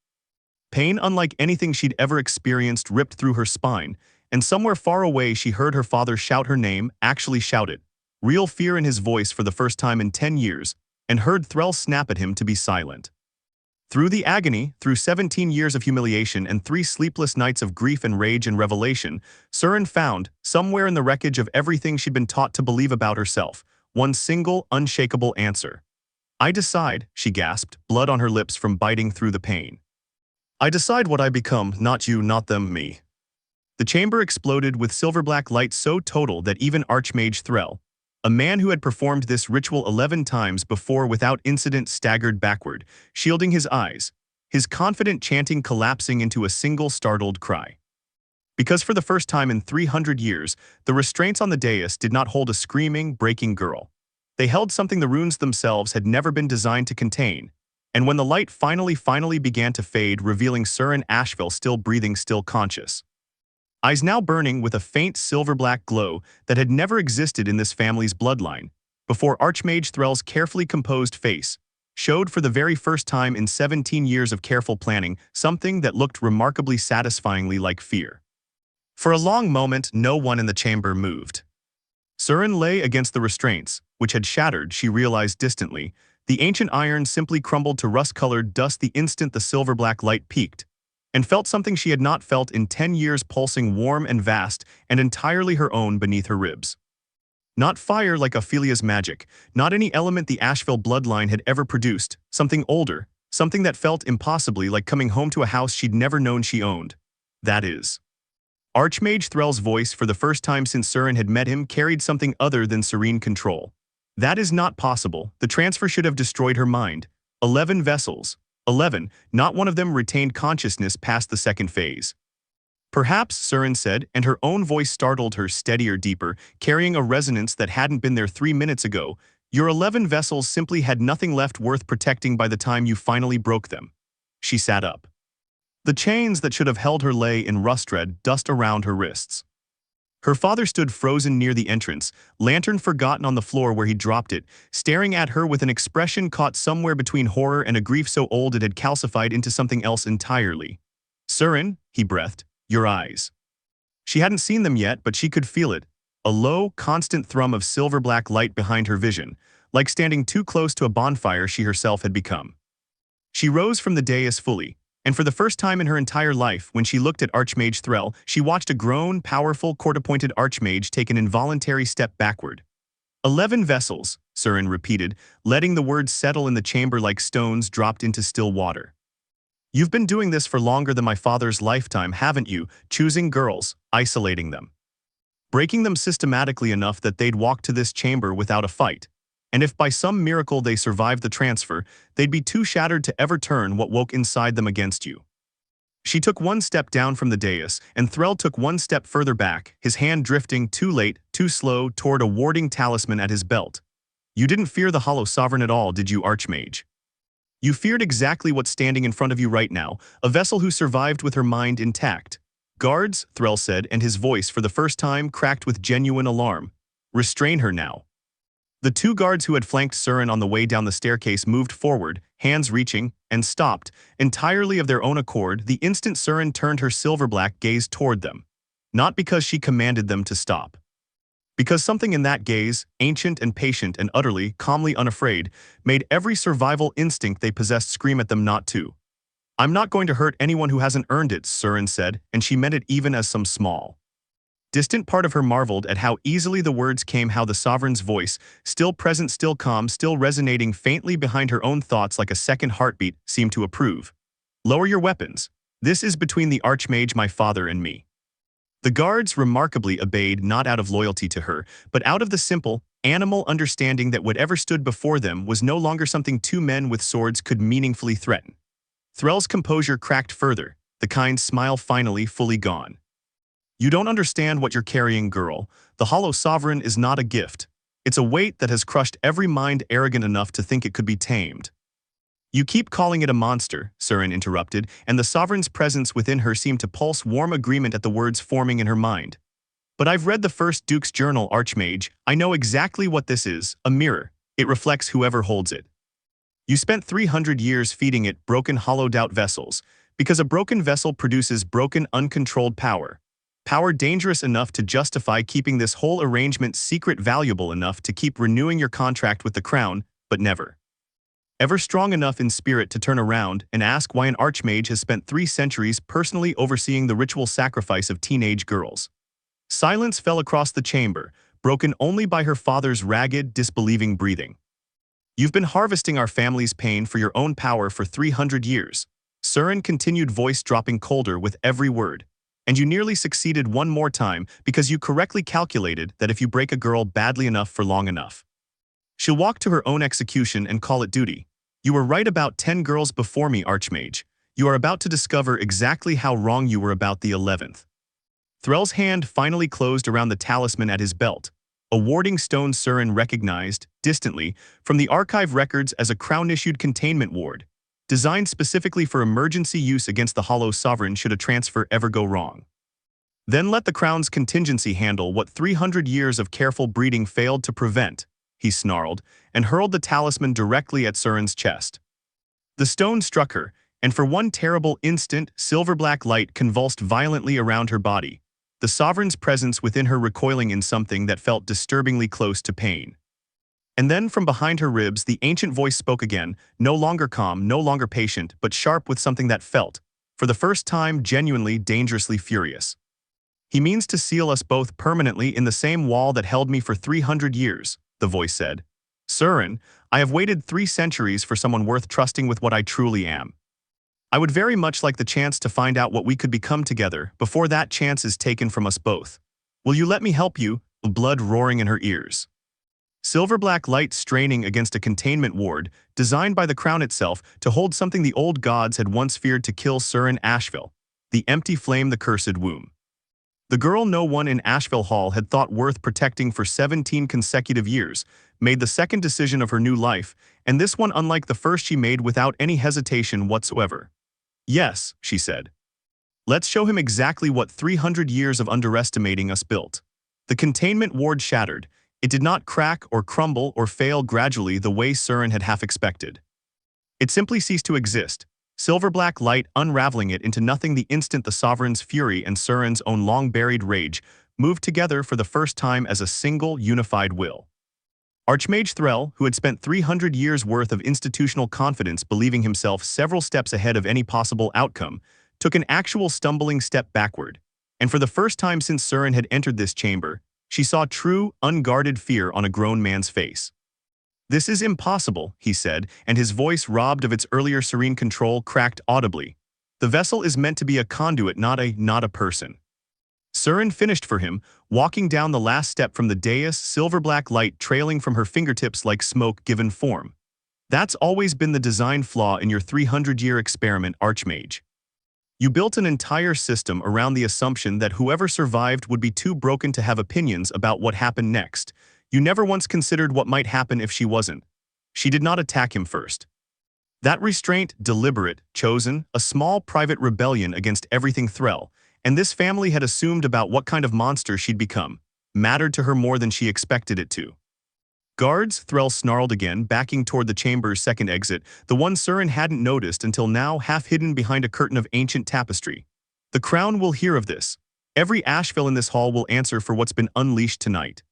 Pain unlike anything she'd ever experienced ripped through her spine, and somewhere far away she heard her father shout her name, actually shout it, real fear in his voice for the first time in 10 years, and heard Threll snap at him to be silent. Through the agony, through 17 years of humiliation and 3 sleepless nights of grief and rage and revelation, Seryn found, somewhere in the wreckage of everything she'd been taught to believe about herself, one single, unshakable answer. I decide, she gasped, blood on her lips from biting through the pain. I decide what I become, not you, not them, me. The chamber exploded with silver-black light so total that even Archmage Threll, a man who had performed this ritual 11 times before without incident, staggered backward, shielding his eyes, his confident chanting collapsing into a single startled cry. Because for the first time in 300 years, the restraints on the dais did not hold a screaming, breaking girl. They held something the runes themselves had never been designed to contain, and when the light finally began to fade, revealing Seryn Ashvale still breathing, still conscious, eyes now burning with a faint silver-black glow that had never existed in this family's bloodline, before Archmage Threll's carefully composed face showed for the very first time in 17 years of careful planning something that looked remarkably satisfyingly like fear. For a long moment, no one in the chamber moved. Seryn lay against the restraints, which had shattered, she realized distantly. The ancient iron simply crumbled to rust-colored dust the instant the silver-black light peaked, and felt something she had not felt in 10 years, pulsing warm and vast and entirely her own beneath her ribs. Not fire like Ophelia's magic, not any element the Ashvale bloodline had ever produced, something older, something that felt impossibly like coming home to a house she'd never known she owned. That is. Archmage Threll's voice, for the first time since Seryn had met him, carried something other than serene control. That is not possible. The transfer should have destroyed her mind. 11 vessels. 11, not one of them retained consciousness past the second phase. Perhaps, Seryn said, and her own voice startled her, steadier, deeper, carrying a resonance that hadn't been there 3 minutes ago. Your 11 vessels simply had nothing left worth protecting by the time you finally broke them. She sat up. The chains that should have held her lay in rust-red dust around her wrists. Her father stood frozen near the entrance, lantern forgotten on the floor where he dropped it, staring at her with an expression caught somewhere between horror and a grief so old it had calcified into something else entirely. Seryn, he breathed, your eyes. She hadn't seen them yet, but she could feel it. A low, constant thrum of silver-black light behind her vision, like standing too close to a bonfire she herself had become. She rose from the dais fully, and for the first time in her entire life, when she looked at Archmage Threll, she watched a grown, powerful, court-appointed Archmage take an involuntary step backward. 11 vessels, Seryn repeated, letting the words settle in the chamber like stones dropped into still water. You've been doing this for longer than my father's lifetime, haven't you? Choosing girls, isolating them. Breaking them systematically enough that they'd walk to this chamber without a fight. And if by some miracle they survived the transfer, they'd be too shattered to ever turn what woke inside them against you. She took one step down from the dais, and Threll took one step further back, his hand drifting too late, too slow, toward a warding talisman at his belt. You didn't fear the Hollow Sovereign at all, did you, Archmage? You feared exactly what's standing in front of you right now, a vessel who survived with her mind intact. Guards, Threll said, and his voice, for the first time, cracked with genuine alarm. Restrain her now. The two guards who had flanked Seryn on the way down the staircase moved forward, hands reaching, and stopped, entirely of their own accord, the instant Seryn turned her silver-black gaze toward them. Not because she commanded them to stop. Because something in that gaze, ancient and patient and utterly, calmly unafraid, made every survival instinct they possessed scream at them not to. I'm not going to hurt anyone who hasn't earned it, Seryn said, and she meant it even as some small, distant part of her marveled at how easily the words came, how the Sovereign's voice, still present, still calm, still resonating faintly behind her own thoughts like a second heartbeat, seemed to approve. Lower your weapons. This is between the Archmage, my father, and me. The guards remarkably obeyed, not out of loyalty to her, but out of the simple, animal understanding that whatever stood before them was no longer something two men with swords could meaningfully threaten. Threll's composure cracked further, the kind smile finally fully gone. You don't understand what you're carrying, girl. The Hollow Sovereign is not a gift. It's a weight that has crushed every mind arrogant enough to think it could be tamed. You keep calling it a monster, Seryn interrupted, and the Sovereign's presence within her seemed to pulse warm agreement at the words forming in her mind. But I've read the first Duke's Journal, Archmage. I know exactly what this is, a mirror. It reflects whoever holds it. You spent 300 years feeding it broken, hollowed-out vessels, because a broken vessel produces broken, uncontrolled power. Power dangerous enough to justify keeping this whole arrangement secret, valuable enough to keep renewing your contract with the Crown, but never ever strong enough in spirit to turn around and ask why an Archmage has spent 3 centuries personally overseeing the ritual sacrifice of teenage girls. Silence fell across the chamber, broken only by her father's ragged, disbelieving breathing. You've been harvesting our family's pain for your own power for 300 years. Seryn continued, voice dropping colder with every word. And you nearly succeeded one more time because you correctly calculated that if you break a girl badly enough for long enough, she'll walk to her own execution and call it duty. You were right about 10 girls before me, Archmage. You are about to discover exactly how wrong you were about the 11th. Threll's hand finally closed around the talisman at his belt, a warding stone Seryn recognized, distantly, from the archive records as a Crown-issued containment ward, designed specifically for emergency use against the Hollow Sovereign should a transfer ever go wrong. Then let the Crown's contingency handle what 300 years of careful breeding failed to prevent, he snarled, and hurled the talisman directly at Seryn's chest. The stone struck her, and for one terrible instant, silver-black light convulsed violently around her body, the Sovereign's presence within her recoiling in something that felt disturbingly close to pain. And then from behind her ribs, the ancient voice spoke again, no longer calm, no longer patient, but sharp with something that felt, for the first time, genuinely, dangerously furious. He means to seal us both permanently in the same wall that held me for 300 years, the voice said. Seryn, I have waited 3 centuries for someone worth trusting with what I truly am. I would very much like the chance to find out what we could become together before that chance is taken from us both. Will you let me help you? Blood roaring in her ears. Silver-black light straining against a containment ward, designed by the Crown itself to hold something the old gods had once feared to kill Seryn Ashvale, the empty flame, the cursed womb. The girl no one in Ashvale Hall had thought worth protecting for 17 consecutive years, made the second decision of her new life, and this one unlike the first she made without any hesitation whatsoever. Yes, she said. Let's show him exactly what 300 years of underestimating us built. The containment ward shattered. It did not crack or crumble or fail gradually the way Seryn had half expected. It simply ceased to exist, silver-black light unraveling it into nothing the instant the sovereign's fury and Seryn's own long-buried rage moved together for the first time as a single, unified will. Archmage Threll, who had spent 300 years' worth of institutional confidence believing himself several steps ahead of any possible outcome, took an actual stumbling step backward. And for the first time since Seryn had entered this chamber, she saw true, unguarded fear on a grown man's face. "This is impossible," he said, and his voice, robbed of its earlier serene control, cracked audibly. "The vessel is meant to be a conduit, not a person." Seryn finished for him, walking down the last step from the dais, silver-black light trailing from her fingertips like smoke given form. "That's always been the design flaw in your 300-year experiment, Archmage. You built an entire system around the assumption that whoever survived would be too broken to have opinions about what happened next. You never once considered what might happen if she wasn't." She did not attack him first. That restraint, deliberate, chosen, a small private rebellion against everything Threll, and this family had assumed about what kind of monster she'd become, mattered to her more than she expected it to. "Guards," Threll snarled again, backing toward the chamber's second exit, the one Seryn hadn't noticed until now, half hidden behind a curtain of ancient tapestry. "The Crown will hear of this. Every Ashvale in this hall will answer for what's been unleashed tonight."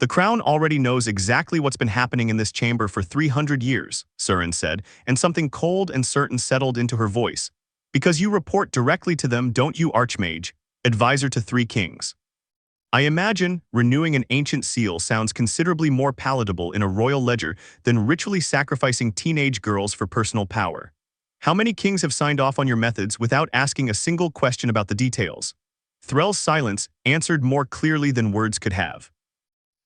"The Crown already knows exactly what's been happening in this chamber for 300 years, Seryn said, and something cold and certain settled into her voice. "Because you report directly to them, don't you, Archmage, advisor to 3 kings? I imagine renewing an ancient seal sounds considerably more palatable in a royal ledger than ritually sacrificing teenage girls for personal power. How many kings have signed off on your methods without asking a single question about the details?" Threll's silence answered more clearly than words could have.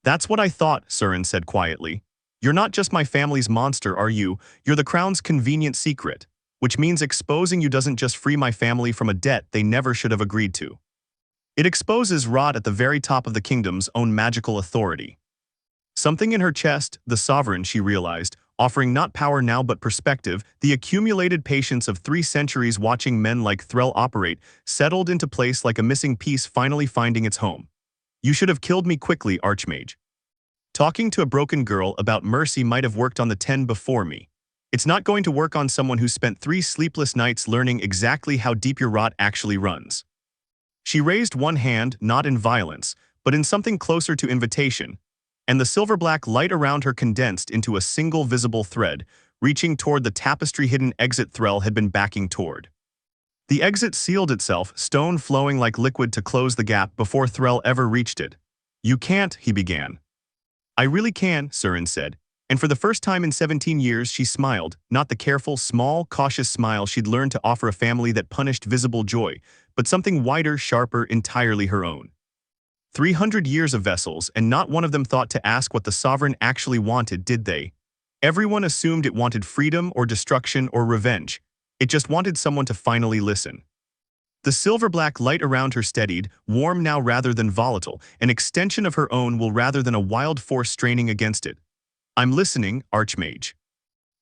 "That's what I thought," Seryn said quietly. "You're not just my family's monster, are you? You're the Crown's convenient secret, which means exposing you doesn't just free my family from a debt they never should have agreed to. It exposes rot at the very top of the kingdom's own magical authority." Something in her chest, the sovereign, she realized, offering not power now but perspective, the accumulated patience of 3 centuries watching men like Threll operate, settled into place like a missing piece finally finding its home. "You should have killed me quickly, Archmage. Talking to a broken girl about mercy might have worked on the 10 before me. It's not going to work on someone who spent 3 sleepless nights learning exactly how deep your rot actually runs." She raised one hand, not in violence, but in something closer to invitation, and the silver-black light around her condensed into a single visible thread, reaching toward the tapestry-hidden exit Threll had been backing toward. The exit sealed itself, stone flowing like liquid to close the gap before Threll ever reached it. "You can't," he began. "I really can," Seryn said, and for the first time in 17 years she smiled, not the careful, small, cautious smile she'd learned to offer a family that punished visible joy, but something wider, sharper, entirely her own. 300 years of vessels, and not one of them thought to ask what the sovereign actually wanted, did they? Everyone assumed it wanted freedom or destruction or revenge. It just wanted someone to finally listen. The silver-black light around her steadied, warm now rather than volatile, an extension of her own will rather than a wild force straining against it. "I'm listening, Archmage.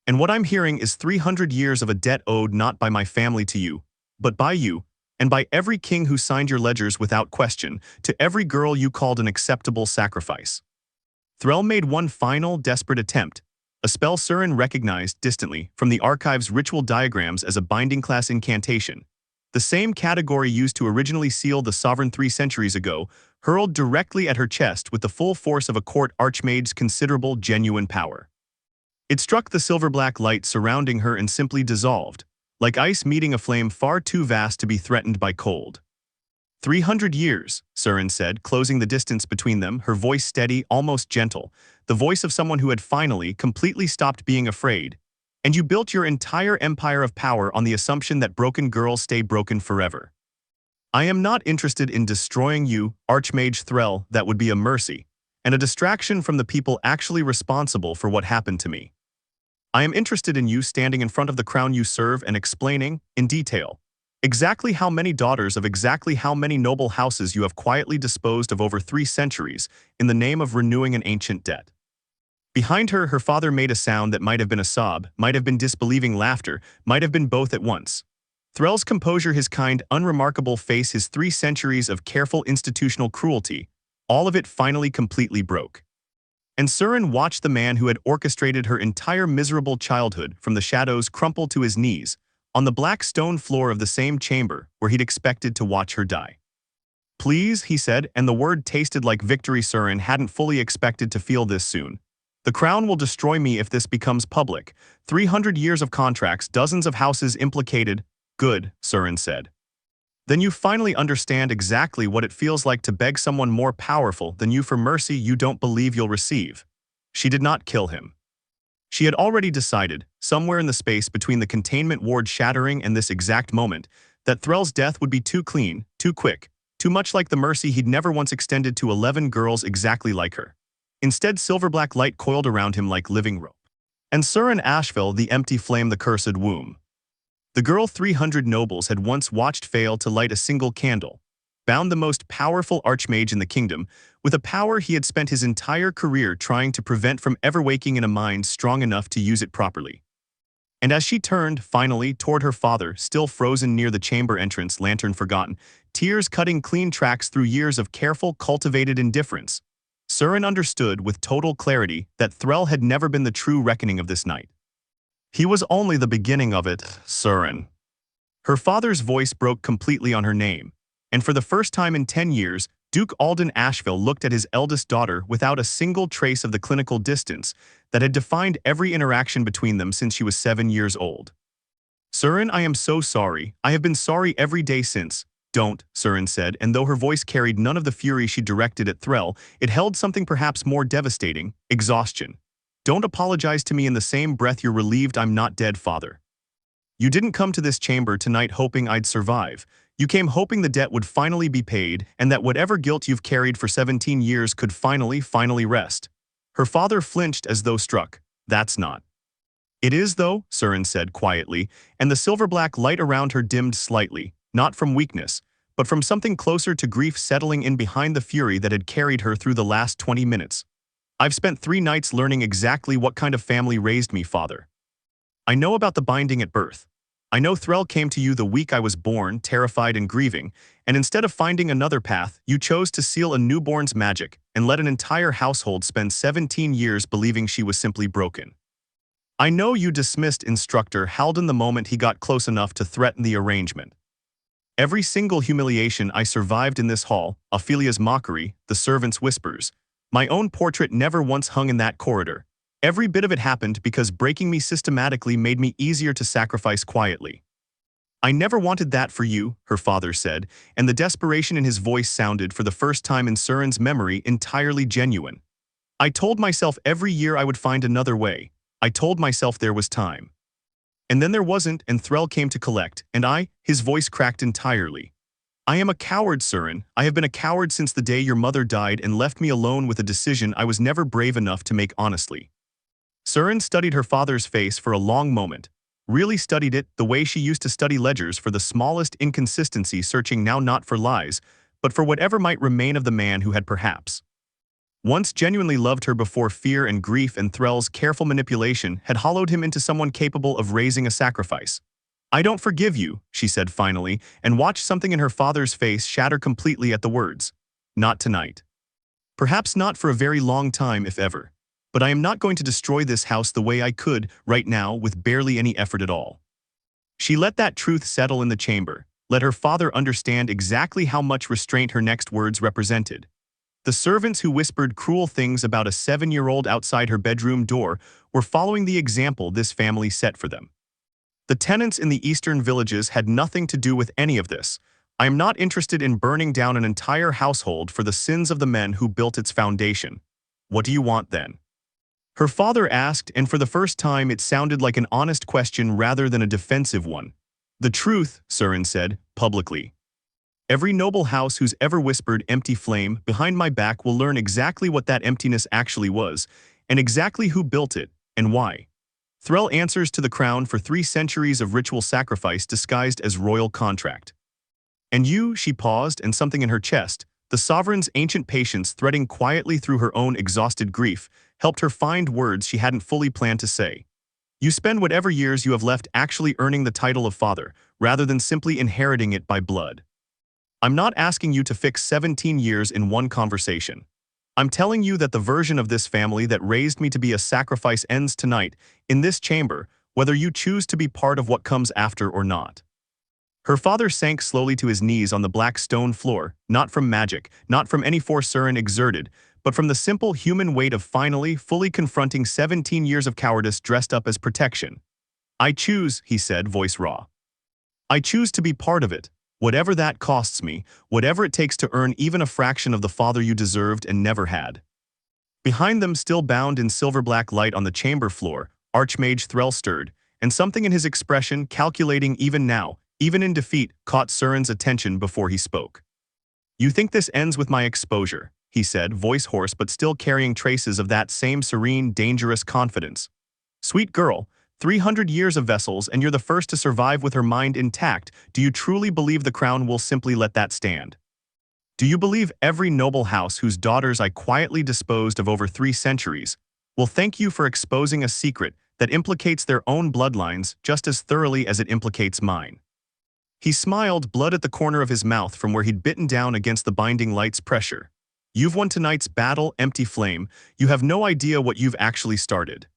And what I'm hearing is 300 years of a debt owed not by my family to you, but by you, and by every king who signed your ledgers without question, to every girl you called an acceptable sacrifice." Threll made one final, desperate attempt, a spell Seryn recognized distantly from the archive's ritual diagrams as a binding class incantation, the same category used to originally seal the sovereign 3 centuries ago, hurled directly at her chest with the full force of a court archmage's considerable, genuine power. It struck the silver-black light surrounding her and simply dissolved, like ice meeting a flame far too vast to be threatened by cold. 300 years, Seryn said, closing the distance between them, her voice steady, almost gentle, the voice of someone who had finally, completely stopped being afraid. "And you built your entire empire of power on the assumption that broken girls stay broken forever. I am not interested in destroying you, Archmage Threll, that would be a mercy, and a distraction from the people actually responsible for what happened to me. I am interested in you standing in front of the crown you serve and explaining, in detail, exactly how many daughters of exactly how many noble houses you have quietly disposed of over 3 centuries in the name of renewing an ancient debt." Behind her, her father made a sound that might have been a sob, might have been disbelieving laughter, might have been both at once. Threll's composure, his kind, unremarkable face, his 3 centuries of careful institutional cruelty, all of it finally completely broke. And Seryn watched the man who had orchestrated her entire miserable childhood from the shadows crumple to his knees, on the black stone floor of the same chamber where he'd expected to watch her die. "Please," he said, and the word tasted like victory. Seryn hadn't fully expected to feel this soon. "The crown will destroy me if this becomes public. 300 years of contracts, dozens of houses implicated." "Good," Seryn said. "Then you finally understand exactly what it feels like to beg someone more powerful than you for mercy you don't believe you'll receive." She did not kill him. She had already decided, somewhere in the space between the containment ward shattering and this exact moment, that Threll's death would be too clean, too quick, too much like the mercy he'd never once extended to 11 girls exactly like her. Instead, silver-black light coiled around him like living rope. And Seryn Ashvale, the empty flame, the cursed womb. The girl 300 nobles had once watched fail to light a single candle, bound the most powerful archmage in the kingdom, with a power he had spent his entire career trying to prevent from ever waking in a mind strong enough to use it properly. And as she turned, finally, toward her father, still frozen near the chamber entrance, lantern forgotten, tears cutting clean tracks through years of careful, cultivated indifference, Seryn understood with total clarity that Threll had never been the true reckoning of this night. He was only the beginning of it, Seryn. Her father's voice broke completely on her name, and for the first time in 10 years, Duke Alden Ashvale looked at his eldest daughter without a single trace of the clinical distance that had defined every interaction between them since she was 7 years old. "Seryn, I am so sorry. I have been sorry every day since." "Don't," Seryn said, and though her voice carried none of the fury she directed at Threll, it held something perhaps more devastating: exhaustion. "Don't apologize to me in the same breath you're relieved I'm not dead, father. You didn't come to this chamber tonight hoping I'd survive. You came hoping the debt would finally be paid and that whatever guilt you've carried for 17 years could finally rest." Her father flinched as though struck. "That's not." "It is, though," Seryn said quietly, and the silver-black light around her dimmed slightly, not from weakness, but from something closer to grief settling in behind the fury that had carried her through the last 20 minutes. "I've spent 3 nights learning exactly what kind of family raised me, father. I know about the binding at birth. I know Threll came to you the week I was born, terrified and grieving, and instead of finding another path, you chose to seal a newborn's magic and let an entire household spend 17 years believing she was simply broken. I know you dismissed Instructor Haldon the moment he got close enough to threaten the arrangement. Every single humiliation I survived in this hall, Ophelia's mockery, the servants' whispers, my own portrait never once hung in that corridor. Every bit of it happened because breaking me systematically made me easier to sacrifice quietly. I never wanted that for you," her father said, and the desperation in his voice sounded, for the first time in Seryn's memory, entirely genuine. "I told myself every year I would find another way. I told myself there was time. And then there wasn't, and Threll came to collect, and his voice cracked entirely. "I am a coward, Seryn. I have been a coward since the day your mother died and left me alone with a decision I was never brave enough to make honestly." Seryn studied her father's face for a long moment, really studied it the way she used to study ledgers for the smallest inconsistency, searching now not for lies, but for whatever might remain of the man who had perhaps once genuinely loved her before fear and grief and Threll's careful manipulation had hollowed him into someone capable of raising a sacrifice. "I don't forgive you," she said finally, and watched something in her father's face shatter completely at the words. "Not tonight. Perhaps not for a very long time, if ever. But I am not going to destroy this house the way I could, right now, with barely any effort at all." She let that truth settle in the chamber, let her father understand exactly how much restraint her next words represented. The servants who whispered cruel things about a 7-year-old outside her bedroom door were following the example this family set for them. The tenants in the eastern villages had nothing to do with any of this. "I am not interested in burning down an entire household for the sins of the men who built its foundation." "What do you want then?" her father asked, and for the first time it sounded like an honest question rather than a defensive one. "The truth," Seryn said, publicly. "Every noble house who's ever whispered empty flame behind my back will learn exactly what that emptiness actually was, and exactly who built it, and why. Threll answers to the crown for 3 centuries of ritual sacrifice disguised as royal contract. And you," she paused, and something in her chest, the sovereign's ancient patience threading quietly through her own exhausted grief, helped her find words she hadn't fully planned to say. "You spend whatever years you have left actually earning the title of father, rather than simply inheriting it by blood. I'm not asking you to fix 17 years in one conversation. I'm telling you that the version of this family that raised me to be a sacrifice ends tonight, in this chamber, whether you choose to be part of what comes after or not. Her father sank slowly to his knees on the black stone floor, not from magic, not from any force Seryn exerted, but from the simple human weight of finally, fully confronting 17 years of cowardice dressed up as protection. "I choose," he said, voice raw. "I choose to be part of it, whatever that costs me, whatever it takes to earn even a fraction of the father you deserved and never had." Behind them, still bound in silver-black light on the chamber floor, Archmage Threll stirred, and something in his expression, calculating even now, even in defeat, caught Seryn's attention before he spoke. "You think this ends with my exposure," he said, voice hoarse but still carrying traces of that same serene, dangerous confidence. "Sweet girl, 300 years of vessels and you're the first to survive with her mind intact. Do you truly believe the crown will simply let that stand? Do you believe every noble house whose daughters I quietly disposed of over 3 centuries will thank you for exposing a secret that implicates their own bloodlines just as thoroughly as it implicates mine?" He smiled, blood at the corner of his mouth from where he'd bitten down against the binding light's pressure. "You've won tonight's battle, empty flame. You have no idea what you've actually started."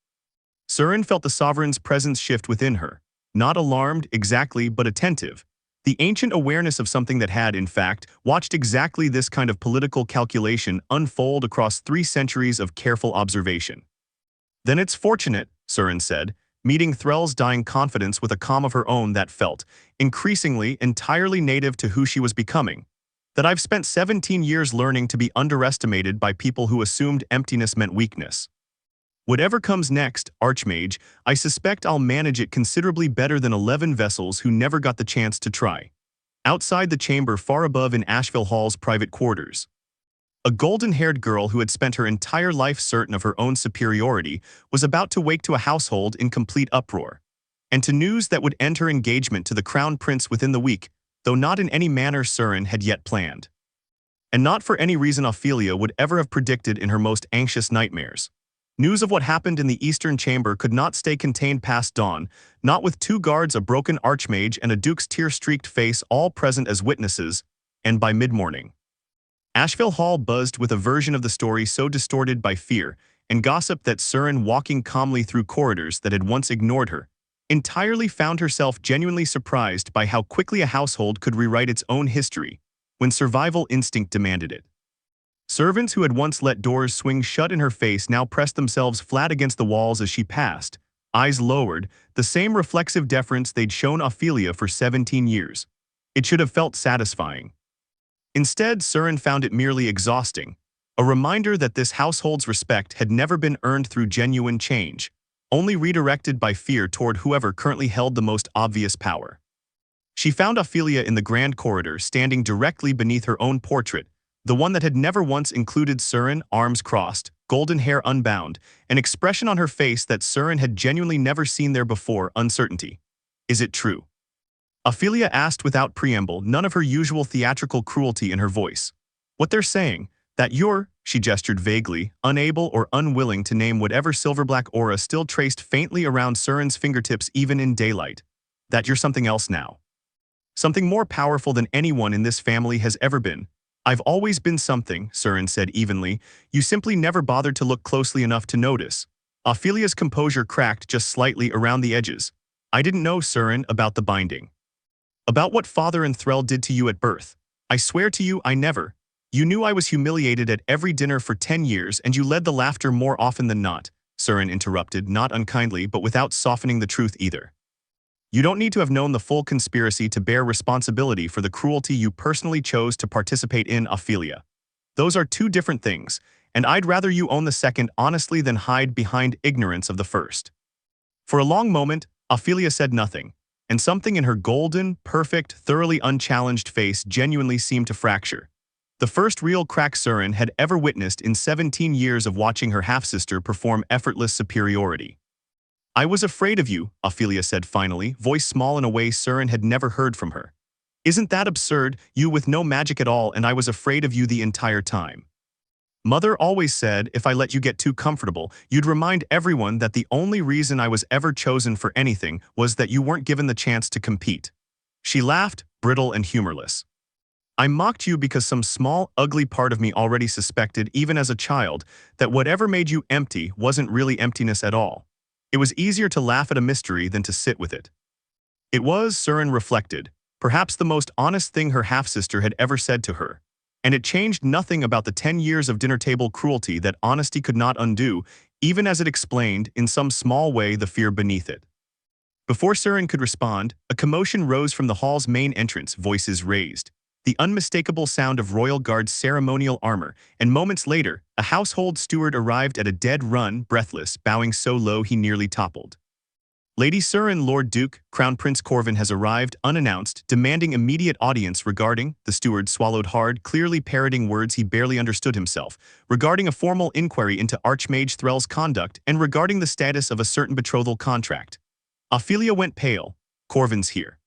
Seryn felt the sovereign's presence shift within her. Not alarmed, exactly, but attentive. The ancient awareness of something that had, in fact, watched exactly this kind of political calculation unfold across 3 centuries of careful observation. "Then it's fortunate," Seryn said, meeting Threll's dying confidence with a calm of her own that felt, increasingly, entirely native to who she was becoming, "that I've spent 17 years learning to be underestimated by people who assumed emptiness meant weakness. Whatever comes next, Archmage, I suspect I'll manage it considerably better than 11 vessels who never got the chance to try." Outside the chamber far above in Ashvale Hall's private quarters, a golden-haired girl who had spent her entire life certain of her own superiority was about to wake to a household in complete uproar, and to news that would end her engagement to the crown prince within the week, though not in any manner Seryn had yet planned. And not for any reason Ophelia would ever have predicted in her most anxious nightmares. News of what happened in the eastern chamber could not stay contained past dawn, not with 2 guards, a broken archmage, and a duke's tear-streaked face all present as witnesses, and by mid-morning, Ashvale Hall buzzed with a version of the story so distorted by fear and gossip that Seryn, walking calmly through corridors that had once ignored her, entirely found herself genuinely surprised by how quickly a household could rewrite its own history when survival instinct demanded it. Servants who had once let doors swing shut in her face now pressed themselves flat against the walls as she passed, eyes lowered, the same reflexive deference they'd shown Ophelia for 17 years. It should have felt satisfying. Instead, Seryn found it merely exhausting, a reminder that this household's respect had never been earned through genuine change, only redirected by fear toward whoever currently held the most obvious power. She found Ophelia in the grand corridor, standing directly beneath her own portrait, the one that had never once included Seryn, arms crossed, golden hair unbound, an expression on her face that Seryn had genuinely never seen there before, uncertainty. "Is it true?" Ophelia asked without preamble, none of her usual theatrical cruelty in her voice. "What they're saying, that you're," she gestured vaguely, unable or unwilling to name whatever silver-black aura still traced faintly around Seryn's fingertips even in daylight, "that you're something else now. Something more powerful than anyone in this family has ever been." "I've always been something," Seryn said evenly. "You simply never bothered to look closely enough to notice." Ophelia's composure cracked just slightly around the edges. "I didn't know, Seryn, about the binding. About what father and Threll did to you at birth. I swear to you, I never. You knew I was humiliated at every dinner for 10 years and you led the laughter more often than not," Seryn interrupted, not unkindly but without softening the truth either. "You don't need to have known the full conspiracy to bear responsibility for the cruelty you personally chose to participate in, Ophelia. Those are 2 different things, and I'd rather you own the second honestly than hide behind ignorance of the first." For a long moment, Ophelia said nothing, and something in her golden, perfect, thoroughly unchallenged face genuinely seemed to fracture. The first real crack Seryn had ever witnessed in 17 years of watching her half-sister perform effortless superiority. "I was afraid of you," Ophelia said finally, voice small in a way Seryn had never heard from her. "Isn't that absurd, you with no magic at all, and I was afraid of you the entire time. Mother always said if I let you get too comfortable, you'd remind everyone that the only reason I was ever chosen for anything was that you weren't given the chance to compete." She laughed, brittle and humorless. "I mocked you because some small, ugly part of me already suspected, even as a child, that whatever made you empty wasn't really emptiness at all. It was easier to laugh at a mystery than to sit with it. It was, Seryn reflected, perhaps the most honest thing her half-sister had ever said to her. And it changed nothing about the 10 years of dinner-table cruelty that honesty could not undo, even as it explained, in some small way, the fear beneath it. Before Seryn could respond, a commotion rose from the hall's main entrance, voices raised. The unmistakable sound of royal guards' ceremonial armor, and moments later, a household steward arrived at a dead run, breathless, bowing so low he nearly toppled. Lady Seryn, Lord Duke, Crown Prince Corvin has arrived, unannounced, demanding immediate audience regarding, the steward swallowed hard, clearly parroting words he barely understood himself, regarding a formal inquiry into Archmage Threll's conduct and regarding the status of a certain betrothal contract. Ophelia went pale. Corvin's here.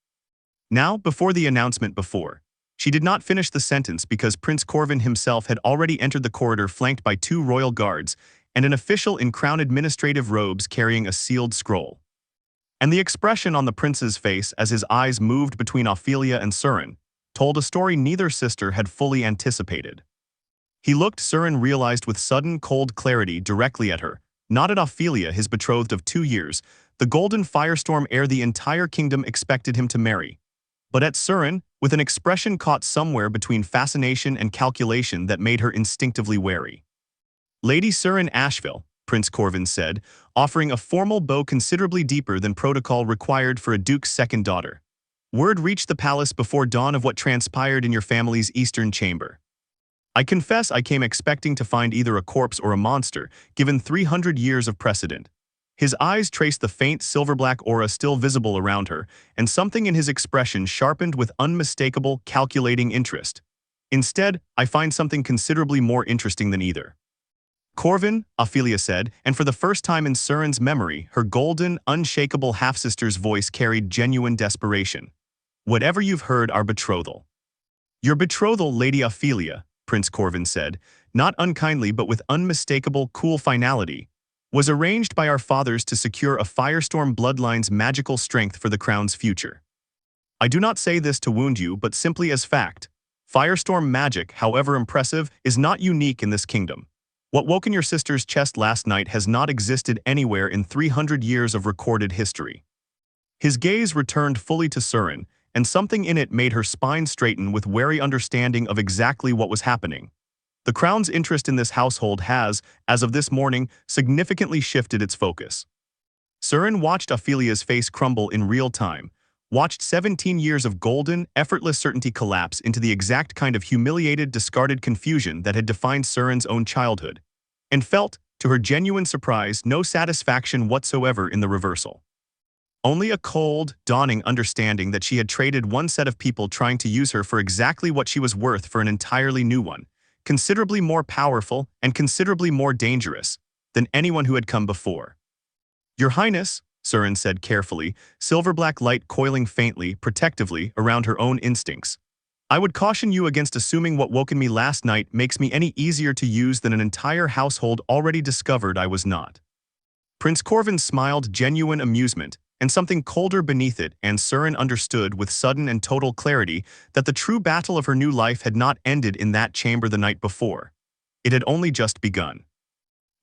Now, before the announcement before. She did not finish the sentence because Prince Corvin himself had already entered the corridor flanked by 2 royal guards and an official in crown administrative robes carrying a sealed scroll. And the expression on the prince's face as his eyes moved between Ophelia and Seryn told a story neither sister had fully anticipated. He looked, Seryn realized with sudden, cold clarity, directly at her, not at Ophelia, his betrothed of 2 years, the golden firestorm heir the entire kingdom expected him to marry, but at Seryn, with an expression caught somewhere between fascination and calculation that made her instinctively wary. Lady Seryn Ashvale, Prince Corvin said, offering a formal bow considerably deeper than protocol required for a duke's second daughter. Word reached the palace before dawn of what transpired in your family's eastern chamber. I confess I came expecting to find either a corpse or a monster, given 300 years of precedent. His eyes traced the faint silver-black aura still visible around her, and something in his expression sharpened with unmistakable, calculating interest. Instead, I find something considerably more interesting than either. Corvin, Ophelia said, and for the first time in Seryn's memory, her golden, unshakable half-sister's voice carried genuine desperation. Whatever you've heard, our betrothal. Your betrothal, Lady Ophelia, Prince Corvin said, not unkindly but with unmistakable, cool finality, was arranged by our fathers to secure a firestorm bloodline's magical strength for the crown's future. I do not say this to wound you, but simply as fact. Firestorm magic, however impressive, is not unique in this kingdom. What woke in your sister's chest last night has not existed anywhere in 300 years of recorded history. His gaze returned fully to Seryn, and something in it made her spine straighten with wary understanding of exactly what was happening. The crown's interest in this household has, as of this morning, significantly shifted its focus. Seryn watched Ophelia's face crumble in real time, watched 17 years of golden, effortless certainty collapse into the exact kind of humiliated, discarded confusion that had defined Seryn's own childhood, and felt, to her genuine surprise, no satisfaction whatsoever in the reversal. Only a cold, dawning understanding that she had traded one set of people trying to use her for exactly what she was worth for an entirely new one, considerably more powerful and considerably more dangerous than anyone who had come before. Your Highness, Seryn said carefully, silver-black light coiling faintly, protectively, around her own instincts. I would caution you against assuming what woke in me last night makes me any easier to use than an entire household already discovered I was not. Prince Corvin smiled genuine amusement, and something colder beneath it, and Seryn understood with sudden and total clarity that the true battle of her new life had not ended in that chamber the night before. It had only just begun.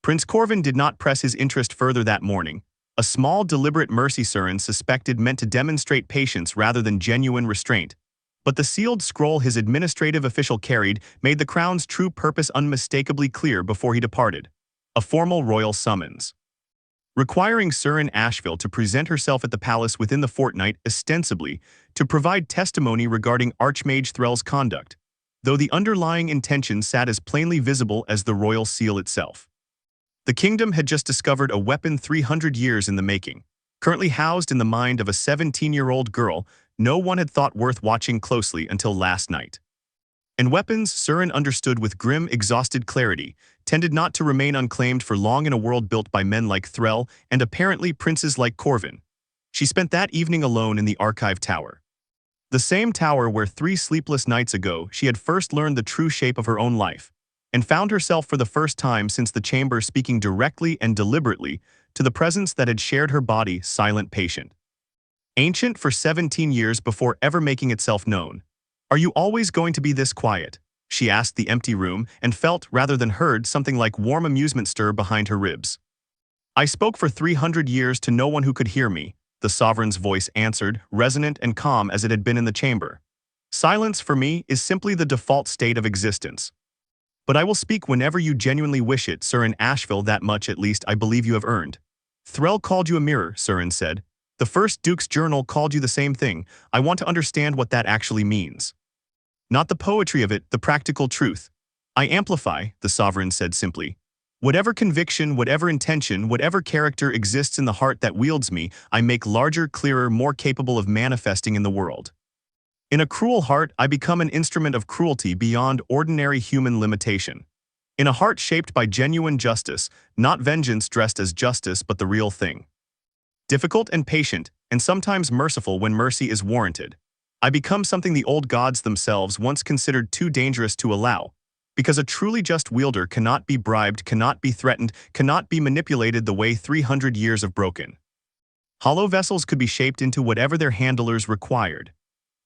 Prince Corvin did not press his interest further that morning, a small deliberate mercy Seryn suspected meant to demonstrate patience rather than genuine restraint, but the sealed scroll his administrative official carried made the crown's true purpose unmistakably clear before he departed. A formal royal summons, requiring Seryn Ashvale to present herself at the palace within the fortnight, ostensibly to provide testimony regarding Archmage Threll's conduct, though the underlying intention sat as plainly visible as the royal seal itself. The kingdom had just discovered a weapon 300 years in the making, currently housed in the mind of a 17-year-old girl no one had thought worth watching closely until last night. And weapons, Seryn understood with grim, exhausted clarity, tended not to remain unclaimed for long in a world built by men like Threll and apparently princes like Corvin. She spent that evening alone in the Archive Tower. The same tower where 3 sleepless nights ago she had first learned the true shape of her own life, and found herself for the first time since the chamber speaking directly and deliberately to the presence that had shared her body, silent patient. Ancient for 17 years before ever making itself known. Are you always going to be this quiet? She asked the empty room and felt, rather than heard, something like warm amusement stir behind her ribs. I spoke for 300 years to no one who could hear me, the sovereign's voice answered, resonant and calm as it had been in the chamber. Silence, for me, is simply the default state of existence. But I will speak whenever you genuinely wish it, Seryn Ashvale, that much at least I believe you have earned. Threll called you a mirror, Seryn said. The first Duke's journal called you the same thing. I want to understand what that actually means. Not the poetry of it, the practical truth. I amplify, the sovereign said simply. Whatever conviction, whatever intention, whatever character exists in the heart that wields me, I make larger, clearer, more capable of manifesting in the world. In a cruel heart, I become an instrument of cruelty beyond ordinary human limitation. In a heart shaped by genuine justice, not vengeance dressed as justice but the real thing. Difficult and patient, and sometimes merciful when mercy is warranted. I become something the old gods themselves once considered too dangerous to allow, because a truly just wielder cannot be bribed, cannot be threatened, cannot be manipulated the way 300 years have broken. Hollow vessels could be shaped into whatever their handlers required.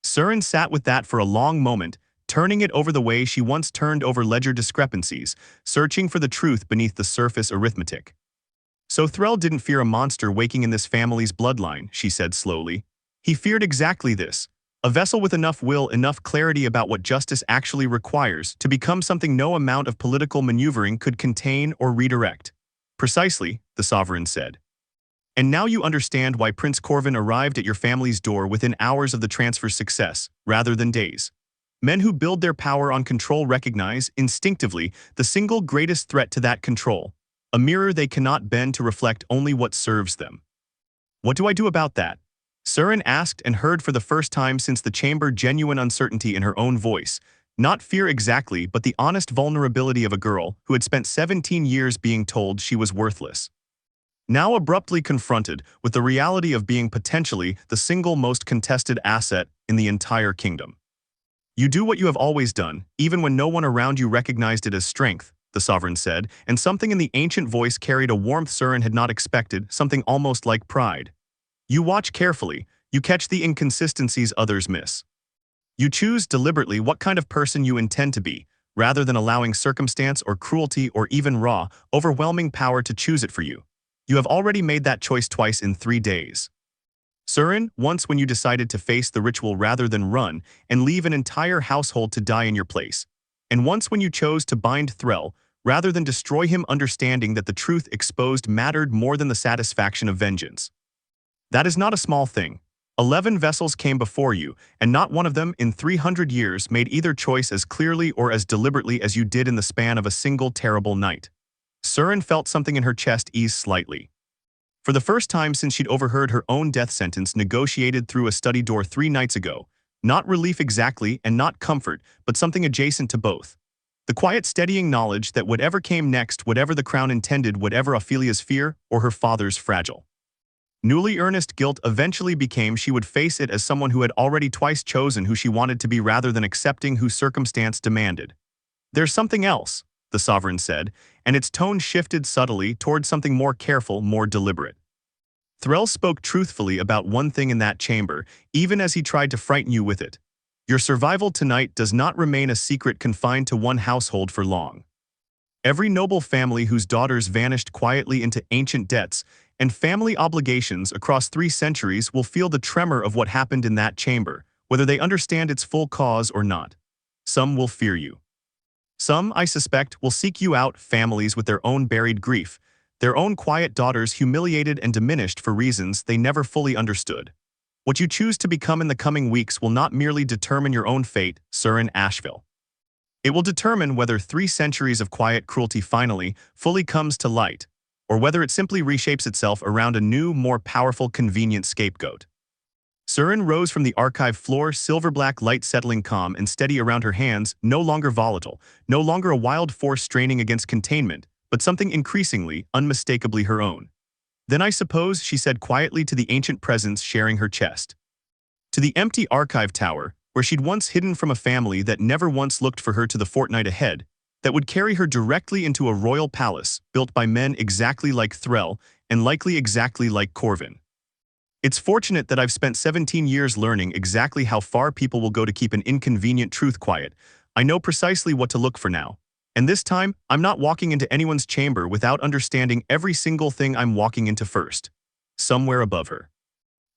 Seryn sat with that for a long moment, turning it over the way she once turned over ledger discrepancies, searching for the truth beneath the surface arithmetic. So Threll didn't fear a monster waking in this family's bloodline, she said slowly. He feared exactly this. A vessel with enough will, enough clarity about what justice actually requires to become something no amount of political maneuvering could contain or redirect. Precisely, the sovereign said. And now you understand why Prince Corvin arrived at your family's door within hours of the transfer's success, rather than days. Men who build their power on control recognize, instinctively, the single greatest threat to that control, a mirror they cannot bend to reflect only what serves them. What do I do about that? Seryn asked and heard for the first time since the chamber genuine uncertainty in her own voice, not fear exactly but the honest vulnerability of a girl who had spent 17 years being told she was worthless. Now abruptly confronted with the reality of being potentially the single most contested asset in the entire kingdom. You do what you have always done, even when no one around you recognized it as strength, the sovereign said, and something in the ancient voice carried a warmth Seryn had not expected, something almost like pride. You watch carefully, you catch the inconsistencies others miss. You choose deliberately what kind of person you intend to be, rather than allowing circumstance or cruelty or even raw, overwhelming power to choose it for you. You have already made that choice twice in 3 days. Seryn, once when you decided to face the ritual rather than run and leave an entire household to die in your place, and once when you chose to bind Threll rather than destroy him, understanding that the truth exposed mattered more than the satisfaction of vengeance. That is not a small thing. 11 vessels came before you, and not one of them in 300 years made either choice as clearly or as deliberately as you did in the span of a single terrible night. Seryn felt something in her chest ease slightly. For the first time since she'd overheard her own death sentence negotiated through a study door 3 nights ago, not relief exactly and not comfort, but something adjacent to both. The quiet steadying knowledge that whatever came next, whatever the crown intended, whatever Ophelia's fear or her father's fragile, newly earnest guilt eventually became she would face it as someone who had already twice chosen who she wanted to be rather than accepting who circumstance demanded. There's something else, the sovereign said, and its tone shifted subtly toward something more careful, more deliberate. Threll spoke truthfully about one thing in that chamber, even as he tried to frighten you with it. Your survival tonight does not remain a secret confined to one household for long. Every noble family whose daughters vanished quietly into ancient debts and family obligations across 3 centuries will feel the tremor of what happened in that chamber, whether they understand its full cause or not. Some will fear you. Some, I suspect, will seek you out, families with their own buried grief, their own quiet daughters humiliated and diminished for reasons they never fully understood. What you choose to become in the coming weeks will not merely determine your own fate, Seryn Ashvale. It will determine whether 3 centuries of quiet cruelty finally, fully comes to light, or whether it simply reshapes itself around a new, more powerful, convenient scapegoat. Seryn rose from the archive floor, silver-black light settling calm and steady around her hands, no longer volatile, no longer a wild force straining against containment, but something increasingly, unmistakably her own. Then I suppose, she said quietly to the ancient presence sharing her chest. To the empty archive tower, where she'd once hidden from a family that never once looked for her to the fortnight ahead, that would carry her directly into a royal palace built by men exactly like Threll and likely exactly like Corvin. It's fortunate that I've spent 17 years learning exactly how far people will go to keep an inconvenient truth quiet. I know precisely what to look for now, And this time, I'm not walking into anyone's chamber without understanding every single thing I'm walking into first. Somewhere above her.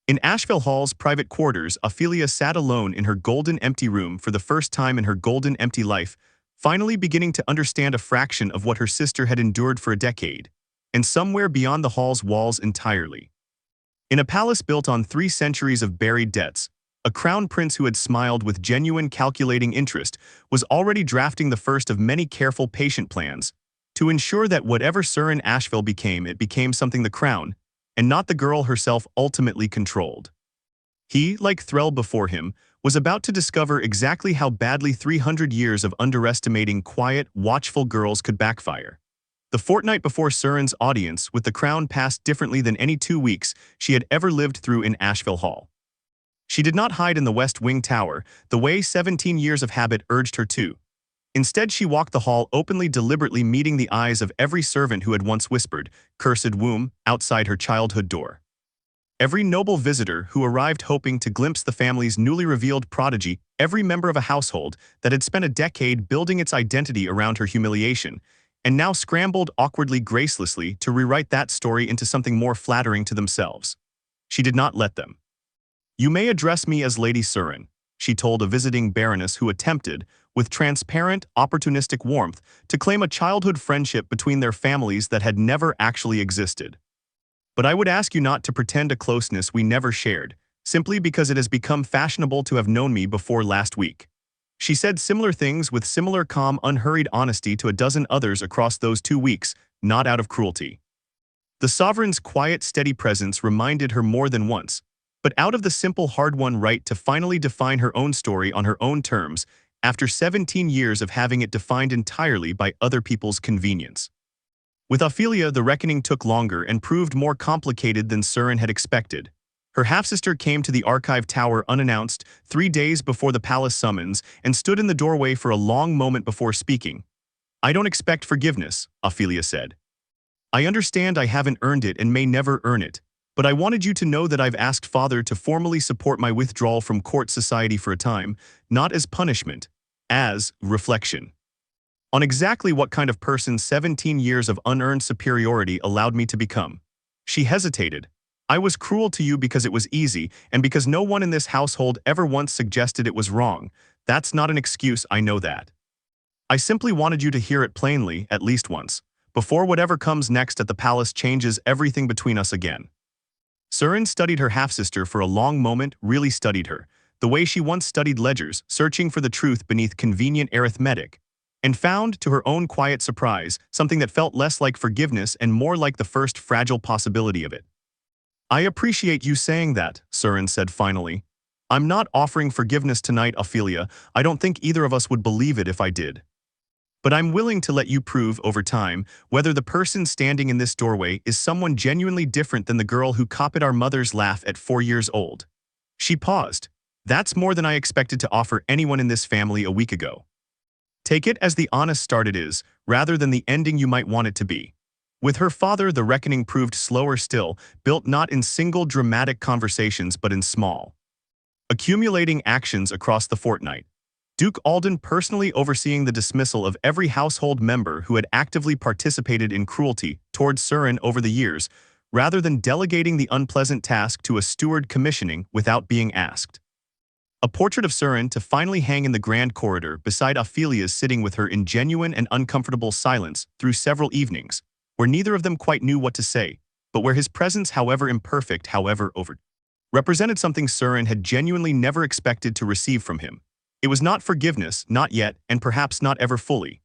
In Ashvale Hall's private quarters, Ophelia sat alone in her golden empty room for the first time in her golden empty life, finally beginning to understand a fraction of what her sister had endured for a decade, and somewhere beyond the hall's walls entirely. In a palace built on 3 centuries of buried debts, a crown prince who had smiled with genuine calculating interest was already drafting the first of many careful patient plans to ensure that whatever Seryn Ashvale became, it became something the crown, and not the girl herself, ultimately controlled. He, like Thrall before him, was about to discover exactly how badly 300 years of underestimating quiet, watchful girls could backfire. The fortnight before Seryn's audience with the crown passed differently than any 2 weeks she had ever lived through in Ashvale Hall. She did not hide in the West Wing Tower, the way 17 years of habit urged her to. Instead, she walked the hall openly, deliberately meeting the eyes of every servant who had once whispered, "Cursed womb," outside her childhood door. Every noble visitor who arrived hoping to glimpse the family's newly revealed prodigy, every member of a household that had spent a decade building its identity around her humiliation, and now scrambled awkwardly, gracelessly to rewrite that story into something more flattering to themselves. She did not let them. "You may address me as Lady Seryn," she told a visiting baroness who attempted, with transparent, opportunistic warmth, to claim a childhood friendship between their families that had never actually existed. "But I would ask you not to pretend a closeness we never shared, simply because it has become fashionable to have known me before last week." She said similar things with similar calm, unhurried honesty to a dozen others across those 2 weeks, not out of cruelty. The sovereign's quiet, steady presence reminded her more than once, but out of the simple, hard-won right to finally define her own story on her own terms, after 17 years of having it defined entirely by other people's convenience. With Ophelia, the reckoning took longer and proved more complicated than Seryn had expected. Her half-sister came to the archive tower unannounced 3 days before the palace summons and stood in the doorway for a long moment before speaking. "I don't expect forgiveness," Ophelia said. "I understand I haven't earned it and may never earn it, but I wanted you to know that I've asked Father to formally support my withdrawal from court society for a time, not as punishment, as reflection. On exactly what kind of person 17 years of unearned superiority allowed me to become." She hesitated. "I was cruel to you because it was easy, and because no one in this household ever once suggested it was wrong. That's not an excuse, I know that. I simply wanted you to hear it plainly, at least once, before whatever comes next at the palace changes everything between us again." Seryn studied her half-sister for a long moment, really studied her, the way she once studied ledgers, searching for the truth beneath convenient arithmetic, and found, to her own quiet surprise, something that felt less like forgiveness and more like the first fragile possibility of it. "I appreciate you saying that," Seryn said finally. "I'm not offering forgiveness tonight, Ophelia. I don't think either of us would believe it if I did. But I'm willing to let you prove over time whether the person standing in this doorway is someone genuinely different than the girl who copied our mother's laugh at 4 years old." She paused. "That's more than I expected to offer anyone in this family a week ago. Take it as the honest start it is, rather than the ending you might want it to be." With her father, the reckoning proved slower still, built not in single dramatic conversations but in small, accumulating actions across the fortnight. Duke Alden personally overseeing the dismissal of every household member who had actively participated in cruelty towards Seryn over the years, rather than delegating the unpleasant task to a steward commissioning without being asked. A portrait of Seryn to finally hang in the grand corridor beside Ophelia's, sitting with her in genuine and uncomfortable silence through several evenings, where neither of them quite knew what to say, but where his presence, however imperfect, however overt, represented something Seryn had genuinely never expected to receive from him. It was not forgiveness, not yet, and perhaps not ever fully.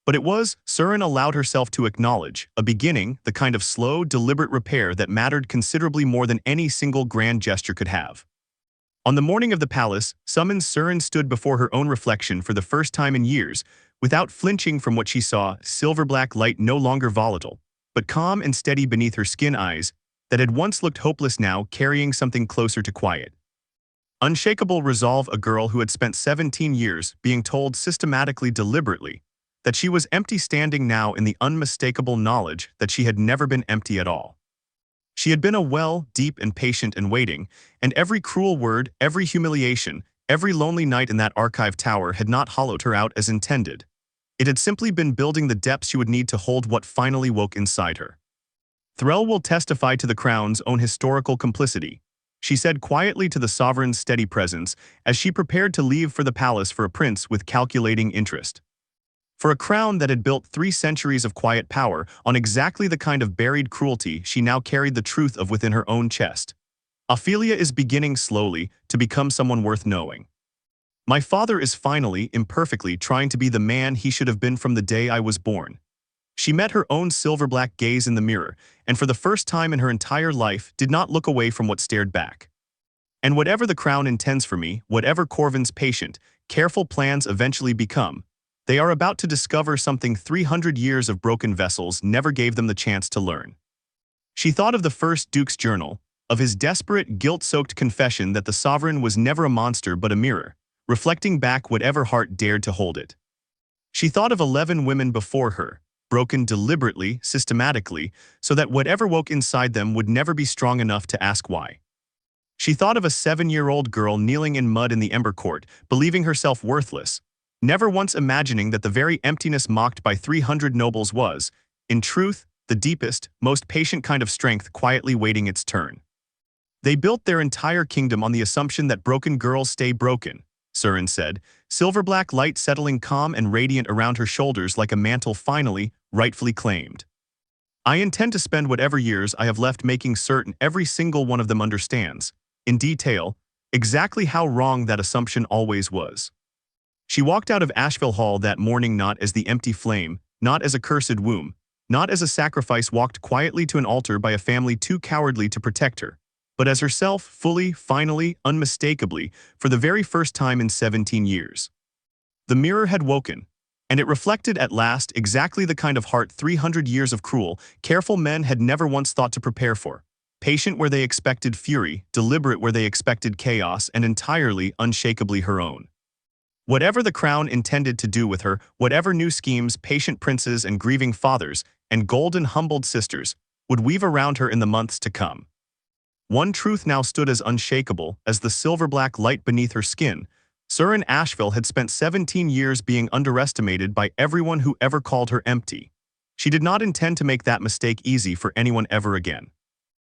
But it was, Seryn allowed herself to acknowledge, a beginning, the kind of slow, deliberate repair that mattered considerably more than any single grand gesture could have. On the morning of the palace summons, Seryn stood before her own reflection for the first time in years, without flinching from what she saw, silver-black light no longer volatile, but calm and steady beneath her skin eyes that had once looked hopeless, now carrying something closer to quiet. Unshakable resolve, a girl who had spent 17 years being told systematically, deliberately, that she was empty, standing now in the unmistakable knowledge that she had never been empty at all. She had been a well, deep and patient and waiting, and every cruel word, every humiliation, every lonely night in that archive tower had not hollowed her out as intended. It had simply been building the depths she would need to hold what finally woke inside her. Threll will testify to the crown's own historical complicity, she said quietly to the sovereign's steady presence as she prepared to leave for the palace for a prince with calculating interest. For a crown that had built 3 centuries of quiet power on exactly the kind of buried cruelty she now carried the truth of within her own chest. Ophelia is beginning slowly to become someone worth knowing. My father is finally, imperfectly, trying to be the man he should have been from the day I was born. She met her own silver-black gaze in the mirror, and for the first time in her entire life did not look away from what stared back. And whatever the crown intends for me, whatever Corvin's patient, careful plans eventually become, they are about to discover something 300 years of broken vessels never gave them the chance to learn. She thought of the first Duke's journal, of his desperate, guilt-soaked confession that the sovereign was never a monster but a mirror, reflecting back whatever heart dared to hold it. She thought of 11 women before her, broken deliberately, systematically, so that whatever woke inside them would never be strong enough to ask why. She thought of a 7-year-old girl kneeling in mud in the Ember Court, believing herself worthless, never once imagining that the very emptiness mocked by 300 nobles was, in truth, the deepest, most patient kind of strength quietly waiting its turn. They built their entire kingdom on the assumption that broken girls stay broken, Seryn said, silver-black light settling calm and radiant around her shoulders like a mantle finally, rightfully claimed. I intend to spend whatever years I have left making certain every single one of them understands, in detail, exactly how wrong that assumption always was. She walked out of Ashvale Hall that morning not as the empty flame, not as a cursed womb, not as a sacrifice walked quietly to an altar by a family too cowardly to protect her, but as herself, fully, finally, unmistakably, for the very first time in 17 years. The mirror had woken, and it reflected at last exactly the kind of heart 300 years of cruel, careful men had never once thought to prepare for, patient where they expected fury, deliberate where they expected chaos, and entirely, unshakably her own. Whatever the crown intended to do with her, whatever new schemes patient princes and grieving fathers and golden humbled sisters would weave around her in the months to come. One truth now stood as unshakable as the silver-black light beneath her skin. Seryn Ashvale had spent 17 years being underestimated by everyone who ever called her empty. She did not intend to make that mistake easy for anyone ever again.